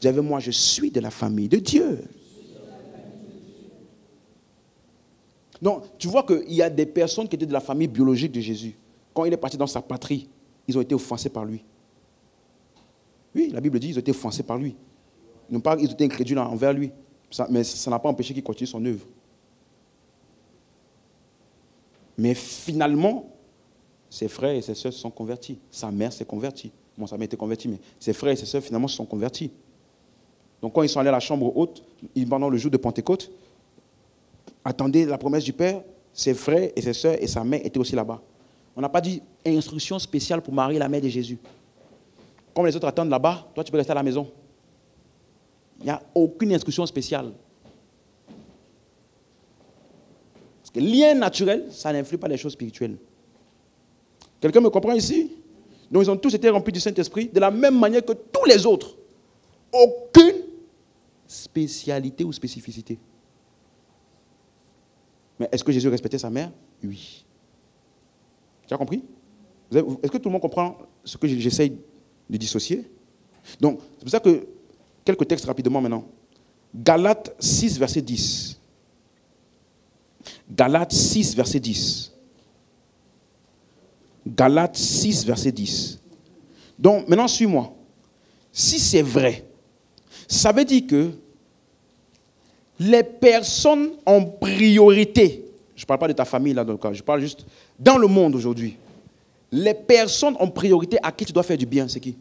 Dis avec moi, je suis de la famille de Dieu. Donc, tu vois qu'il y a des personnes qui étaient de la famille biologique de Jésus. Quand il est parti dans sa patrie, ils ont été offensés par lui. Oui, la Bible dit qu'ils ont été offensés par lui. Ils ont été incrédules envers lui. Mais ça n'a pas empêché qu'il continue son œuvre. Mais finalement, ses frères et ses sœurs se sont convertis. Sa mère s'est convertie. Bon, sa mère était convertie, mais ses frères et ses sœurs finalement se sont convertis. Donc quand ils sont allés à la chambre haute, pendant le jour de Pentecôte, attendaient la promesse du Père, ses frères et ses sœurs et sa mère étaient aussi là-bas. On n'a pas dit instruction spéciale pour Marie, la mère de Jésus. Comme les autres attendent là-bas, toi tu peux rester à la maison. Il n'y a aucune instruction spéciale. Parce que lien naturel, ça n'influe pas les choses spirituelles. Quelqu'un me comprend ici? Donc ils ont tous été remplis du Saint-Esprit de la même manière que tous les autres. Aucune spécialité ou spécificité. Mais est-ce que Jésus respectait sa mère? Oui. Tu as compris? Est-ce que tout le monde comprend ce que j'essaye de dissocier? Donc, c'est pour ça que, quelques textes rapidement maintenant. Galates 6, verset 10. Galates 6, verset 10. Galates 6, verset 10. Donc, maintenant, suis-moi. Si c'est vrai, ça veut dire que les personnes en priorité, je ne parle pas de ta famille là, dans le cas, je parle juste dans le monde aujourd'hui, les personnes en priorité à qui tu dois faire du bien, c'est qui?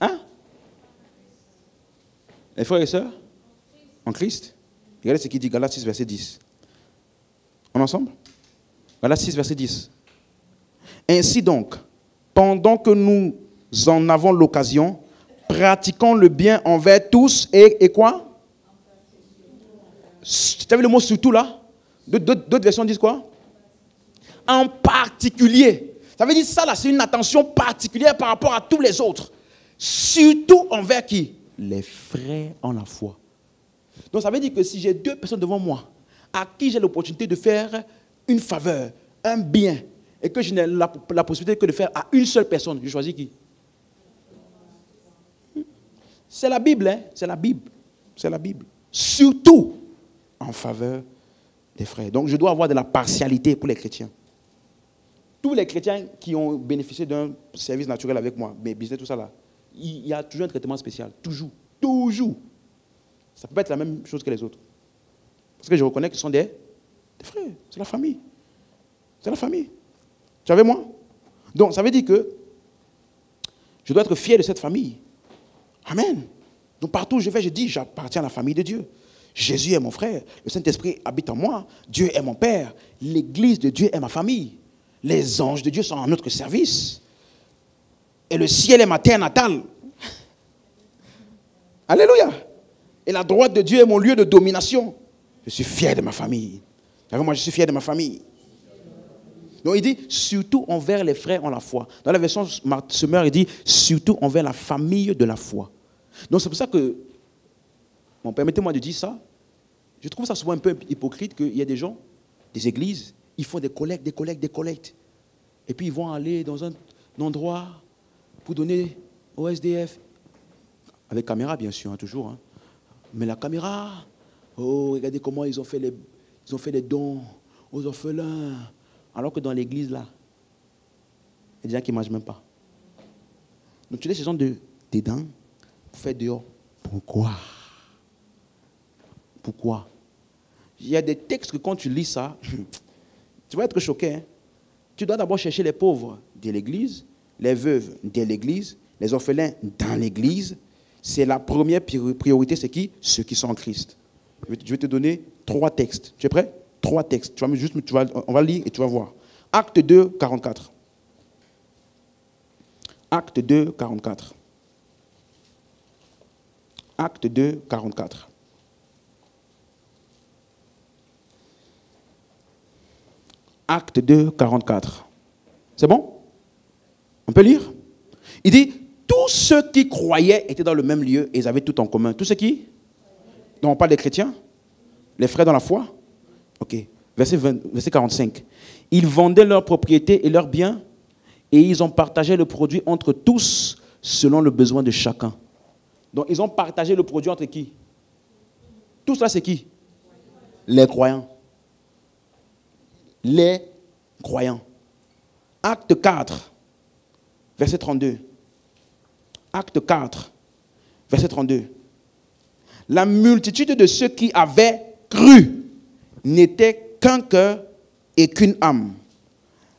Hein? Les frères et sœurs? En Christ? Regardez ce qu'il dit, Galates 6, verset 10. On est ensemble? Galates 6, verset 10. Ainsi donc, pendant que nous en avons l'occasion, pratiquons le bien envers tous et quoi? Tu as vu le mot surtout là? D'autres versions disent quoi? En particulier. Ça veut dire ça là, c'est une attention particulière par rapport à tous les autres. Surtout envers qui? Les frères en la foi. Donc ça veut dire que si j'ai deux personnes devant moi, à qui j'ai l'opportunité de faire une faveur, un bien, et que je n'ai la possibilité que de faire à une seule personne, je choisis qui? C'est la Bible, hein? C'est la Bible. C'est la Bible. Surtout en faveur des frères. Donc je dois avoir de la partialité pour les chrétiens. Tous les chrétiens qui ont bénéficié d'un service naturel avec moi, mes business, tout ça là, il y a toujours un traitement spécial. Toujours. Toujours. Ça ne peut pas être la même chose que les autres. Parce que je reconnais que ce sont des frères. C'est la famille. C'est la famille. Tu es avec moi? Donc ça veut dire que je dois être fier de cette famille. Amen. Donc partout où je vais, je dis, j'appartiens à la famille de Dieu. Jésus est mon frère. Le Saint-Esprit habite en moi. Dieu est mon Père. L'Église de Dieu est ma famille. Les anges de Dieu sont en notre service. Et le ciel est ma terre natale. Alléluia. Et la droite de Dieu est mon lieu de domination. Je suis fier de ma famille. Moi, je suis fier de ma famille. Donc il dit, surtout envers les frères en la foi. Dans la version Semeur, il dit, surtout envers la famille de la foi. Donc c'est pour ça que, bon, permettez-moi de dire ça, je trouve ça souvent un peu hypocrite qu'il y a des gens, des églises, ils font des collectes. Et puis ils vont aller dans un endroit pour donner au SDF. Avec caméra, bien sûr, hein, toujours. Hein. Mais la caméra, oh, regardez comment ils ont fait les dons aux orphelins. Alors que dans l'église, là, il y a des gens qui ne mangent même pas. Donc tu laisses ces gens dedans pour faire dehors. Pourquoi? Pourquoi? Il y a des textes que quand tu lis ça, tu vas être choqué. Hein? Tu dois d'abord chercher les pauvres de l'église, les veuves de l'église, les orphelins dans l'église. C'est la première priorité, c'est qui? Ceux qui sont en Christ. Je vais te donner 3 textes. Tu es prêt? 3 textes. On va lire et tu vas voir. Acte 2, 44. Acte 2, 44. Acte 2, 44. Acte 2, 44. C'est bon? On peut lire? Il dit, tous ceux qui croyaient étaient dans le même lieu et ils avaient tout en commun. Tous ceux qui? Donc on parle des chrétiens? Les frères dans la foi? Ok. verset 45. Ils vendaient leurs propriétés et leurs biens et ils ont partagé le produit entre tous selon le besoin de chacun. Donc ils ont partagé le produit entre qui? Tout ça c'est qui? Les croyants. Les croyants. Acte 4, verset 32. Acte 4, verset 32. La multitude de ceux qui avaient cru n'était qu'un cœur et qu'une âme.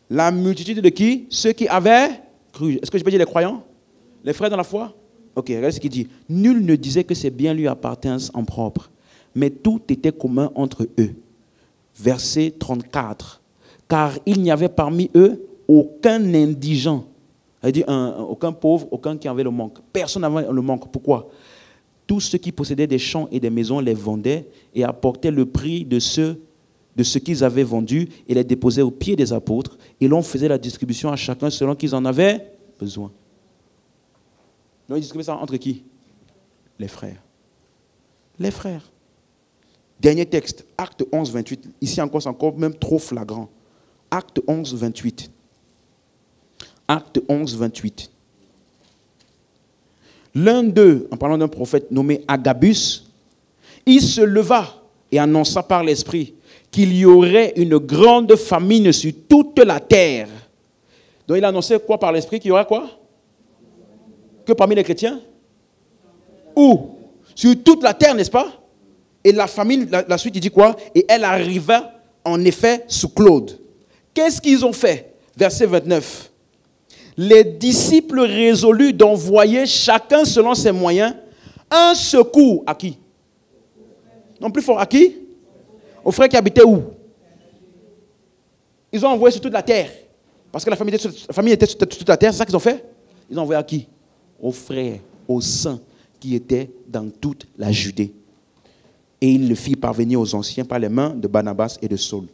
La multitude de qui? Ceux qui avaient cru. Est-ce que je peux dire les croyants? Les frères dans la foi? Ok, regardez ce qu'il dit. Nul ne disait que ses biens lui appartiennent en propre, mais tout était commun entre eux. Verset 34. Car il n'y avait parmi eux aucun indigent. C'est-à-dire aucun pauvre, aucun qui avait le manque. Personne n'avait le manque. Pourquoi? Tous ceux qui possédaient des champs et des maisons les vendaient et apportaient le prix de ce qu'ils avaient vendu et les déposaient aux pieds des apôtres. Et l'on faisait la distribution à chacun selon qu'ils en avaient besoin. Donc ils distribuaient ça entre qui? Les frères. Les frères. Dernier texte, Acte 11, 28. Ici encore, c'est encore même trop flagrant. Acte 11, 28. Acte 11, 28. L'un d'eux, en parlant d'un prophète nommé Agabus, il se leva et annonça par l'Esprit qu'il y aurait une grande famine sur toute la terre. Donc il annonçait quoi par l'Esprit? Qu'il y aurait quoi? Que parmi les chrétiens? Où? Sur toute la terre, n'est-ce pas? Et la famine, la suite, il dit quoi? Et elle arriva en effet sous Claude. Qu'est-ce qu'ils ont fait? Verset 29. Les disciples résolus d'envoyer chacun selon ses moyens un secours à qui? Non plus fort, à qui? Aux frères qui habitaient où? Ils ont envoyé sur toute la terre. Parce que la famille était sur toute la terre, c'est ça qu'ils ont fait? Ils ont envoyé à qui? Aux frères, aux saints qui étaient dans toute la Judée. Et ils le firent parvenir aux anciens par les mains de Barnabas et de Saul.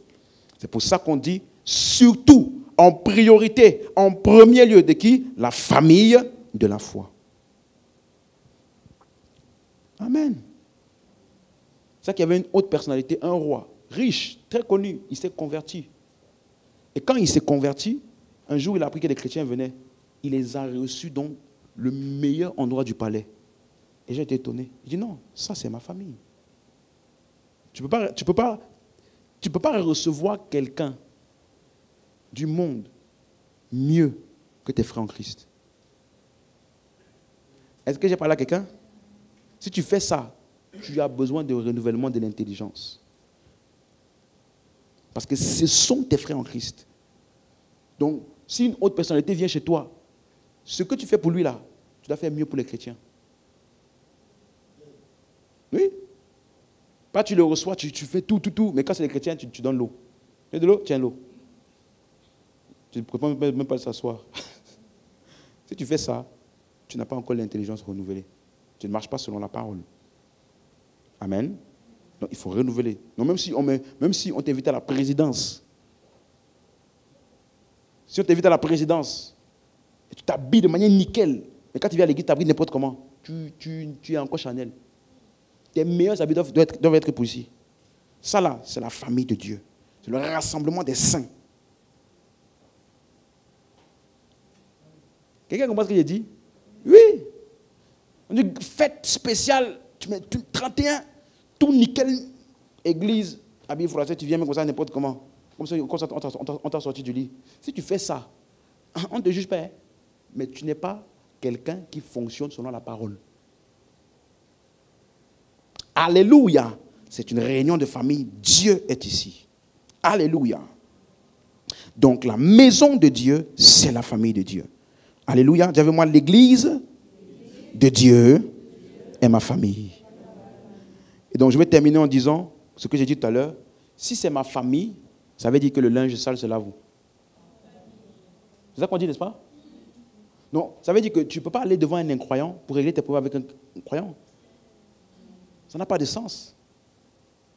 C'est pour ça qu'on dit, surtout, en priorité, en premier lieu de qui? La famille de la foi. Amen. C'est ça qu'il y avait une haute personnalité, un roi, riche, très connu, il s'est converti. Et quand il s'est converti, un jour il a appris que les chrétiens venaient. Il les a reçus dans le meilleur endroit du palais. Et j'ai été étonné. Il dit non, ça c'est ma famille. Tu ne peux pas recevoir quelqu'un du monde mieux que tes frères en Christ. Est-ce que j'ai parlé à quelqu'un? Si tu fais ça, tu as besoin de renouvellement de l'intelligence. Parce que ce sont tes frères en Christ. Donc, si une autre personnalité vient chez toi, ce que tu fais pour lui là, tu dois faire mieux pour les chrétiens. Oui. Pas tu le reçois, tu fais tout, mais quand c'est les chrétiens, tu donnes l'eau. Tu veux de l'eau? Tiens l'eau. Tu ne prépares même pas s'asseoir. Si tu fais ça, tu n'as pas encore l'intelligence renouvelée. Tu ne marches pas selon la parole. Amen. Donc il faut renouveler. Donc même si on t'invite à la présidence, si on t'invite à la présidence, et tu t'habilles de manière nickel, mais quand tu viens à l'église, tu t'habilles n'importe comment, tu es encore Chanel. Tes meilleurs habits doivent être pour ici. Ça là, c'est la famille de Dieu. C'est le rassemblement des saints. Quelqu'un comprend ce que j'ai dit? Oui. On dit fête spéciale, tu mets 31, tout nickel, église, habillé français, tu viens même comme ça n'importe comment. Comme ça, on t'a sorti du lit. Si tu fais ça, on ne te juge pas, hein, mais tu n'es pas quelqu'un qui fonctionne selon la parole. Alléluia. C'est une réunion de famille. Dieu est ici. Alléluia. Donc la maison de Dieu, c'est la famille de Dieu. Alléluia. Dis avec moi, l'église de Dieu est ma famille. Et donc je vais terminer en disant ce que j'ai dit tout à l'heure. Si c'est ma famille, ça veut dire que le linge sale, c'est là vous. C'est ça qu'on dit, n'est-ce pas? Non, ça veut dire que tu ne peux pas aller devant un incroyant pour régler tes problèmes avec un croyant. Ça n'a pas de sens.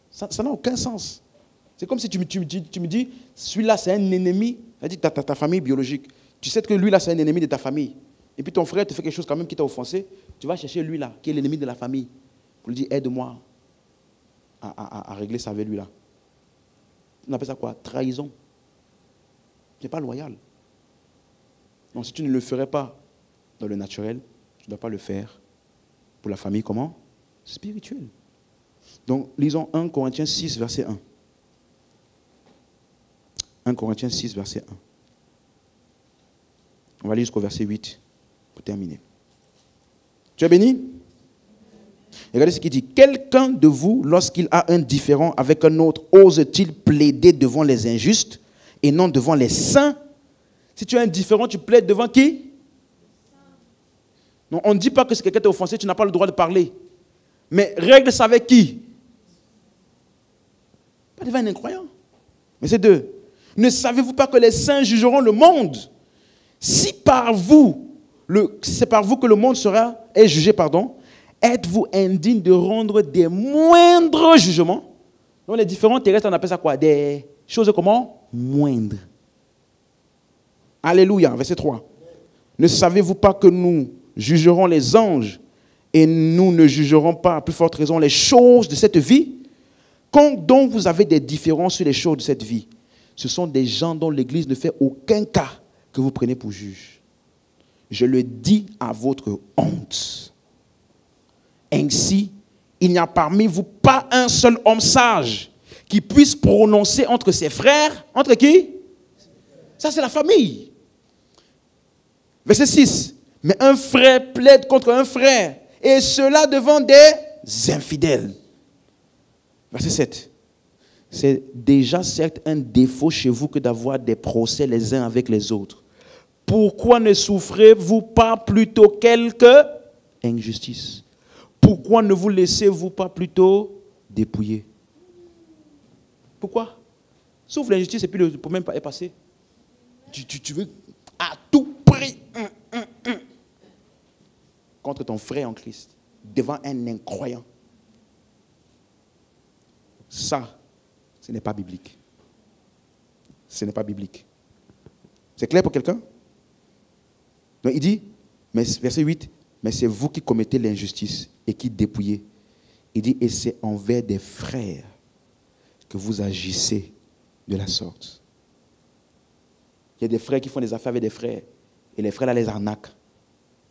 Ça n'a aucun sens. C'est comme si tu me dis, celui-là c'est un ennemi, c'est-à-dire ta famille biologique. Tu sais que lui-là c'est un ennemi de ta famille. Et puis ton frère te fait quelque chose quand même qui t'a offensé, tu vas chercher lui-là, qui est l'ennemi de la famille, pour lui dire, aide-moi à régler ça avec lui-là. On appelle ça quoi? Trahison. Tu n'es pas loyal. Donc si tu ne le ferais pas dans le naturel, tu ne dois pas le faire pour la famille, comment? Spirituelle. Donc lisons 1 Corinthiens 6, verset 1. 1 Corinthiens 6, verset 1. On va aller jusqu'au verset 8 pour terminer. Tu es béni? Regardez ce qu'il dit. Quelqu'un de vous, lorsqu'il a un différend avec un autre, ose-t-il plaider devant les injustes et non devant les saints? Si tu as un différend, tu plaides devant qui? Non, on ne dit pas que si quelqu'un t'a offensé, tu n'as pas le droit de parler. Mais règle ça avec qui? Pas devant un incroyant. Mais c'est 2. Ne savez-vous pas que les saints jugeront le monde? Si par vous, c'est par vous que le monde est jugé, êtes-vous indigne de rendre des moindres jugements? Donc les différents terrestres, on appelle ça quoi? Des choses comment? Moindres. Alléluia, verset 3. Ne savez-vous pas que nous jugerons les anges et nous ne jugerons pas, à plus forte raison, les choses de cette vie? Quand donc vous avez des différences sur les choses de cette vie, ce sont des gens dont l'Église ne fait aucun cas que vous prenez pour juge. Je le dis à votre honte. Ainsi, il n'y a parmi vous pas un seul homme sage qui puisse prononcer entre ses frères. Entre qui? Ça, c'est la famille. Verset 6. Mais un frère plaide contre un frère, et cela devant des infidèles. Verset 7. C'est déjà certes un défaut chez vous que d'avoir des procès les uns avec les autres. Pourquoi ne souffrez-vous pas plutôt quelque injustice? Pourquoi ne vous laissez-vous pas plutôt dépouiller? Pourquoi? Sauf l'injustice et puis le problème est passé. Tu veux à tout prix contre ton frère en Christ, devant un incroyant. Ça, ce n'est pas biblique. Ce n'est pas biblique. C'est clair pour quelqu'un? Donc il dit, mais, verset 8, mais c'est vous qui commettez l'injustice et qui dépouillez. Il dit, et c'est envers des frères que vous agissez de la sorte. Il y a des frères qui font des affaires avec des frères, et les frères là les arnaquent.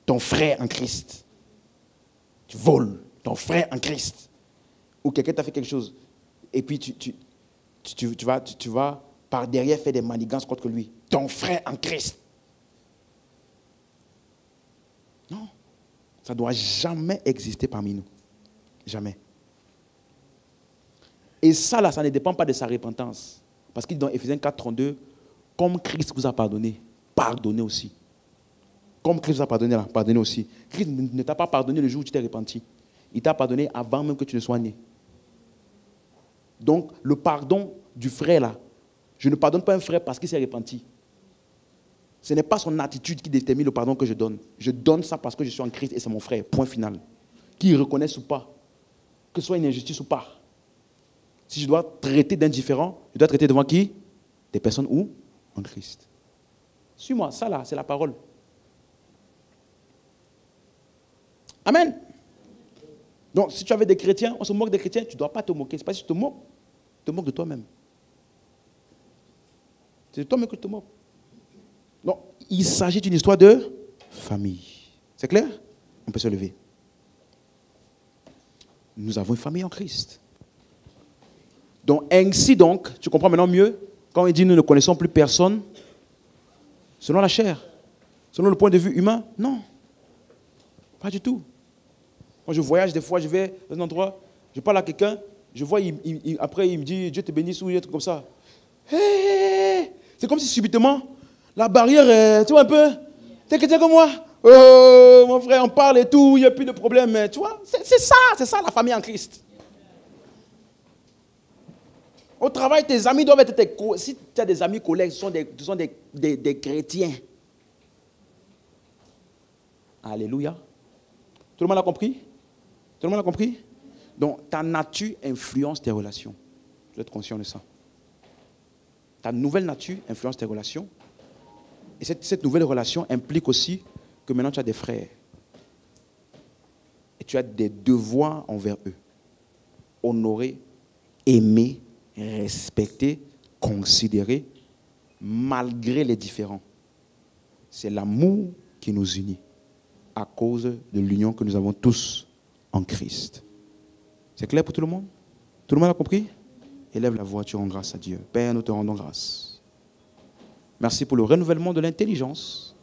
Ton frère en Christ. Tu voles ton frère en Christ. Ou quelqu'un t'a fait quelque chose, et puis tu vas par derrière faire des manigances contre lui. Ton frère en Christ. Non. Ça ne doit jamais exister parmi nous. Jamais. Et ça, là, ça ne dépend pas de sa repentance. Parce qu'il dit dans Éphésiens 4, 32, comme Christ vous a pardonné, pardonnez aussi. Comme Christ vous a pardonné, là, pardonnez aussi. Christ ne t'a pas pardonné le jour où tu t'es repenti. Il t'a pardonné avant même que tu ne sois né. Donc, le pardon du frère, là, je ne pardonne pas un frère parce qu'il s'est repenti. Ce n'est pas son attitude qui détermine le pardon que je donne. Je donne ça parce que je suis en Christ et c'est mon frère. Point final. Qu'il reconnaisse ou pas. Que ce soit une injustice ou pas. Si je dois traiter d'indifférent, je dois traiter devant qui? Des personnes où? En Christ. Suis-moi, ça là, c'est la parole. Amen. Donc, si tu avais des chrétiens, on se moque des chrétiens, tu ne dois pas te moquer. C'est pas si tu te moques de toi-même. C'est de toi-même que tu te moques. Donc, il s'agit d'une histoire de famille. C'est clair? On peut se lever. Nous avons une famille en Christ. Donc, ainsi donc, tu comprends maintenant mieux, quand il dit nous ne connaissons plus personne, selon la chair, selon le point de vue humain, non. Pas du tout. Quand je voyage, des fois, je vais dans un endroit, je parle à quelqu'un, je vois, après, il me dit Dieu te bénisse ou un truc comme ça. Hey, c'est comme si subitement, la barrière, tu vois un peu, t'es chrétien comme moi, mon frère, on parle et tout, il n'y a plus de problème, mais tu vois, c'est ça la famille en Christ. Au travail, tes amis doivent être si tu as des amis collègues, ce sont des chrétiens. Alléluia. Tout le monde a compris? Tout le monde a compris? Donc, ta nature influence tes relations. Tu dois être conscient de ça. Ta nouvelle nature influence tes relations. Et cette nouvelle relation implique aussi que maintenant tu as des frères. Et tu as des devoirs envers eux. Honorer, aimer, respecter considérer malgré les différends. C'est l'amour qui nous unit à cause de l'union que nous avons tous en Christ. C'est clair pour tout le monde? Tout le monde a compris? Élève la voix, tu rends grâce à Dieu. Père, nous te rendons grâce. Merci pour le renouvellement de l'intelligence.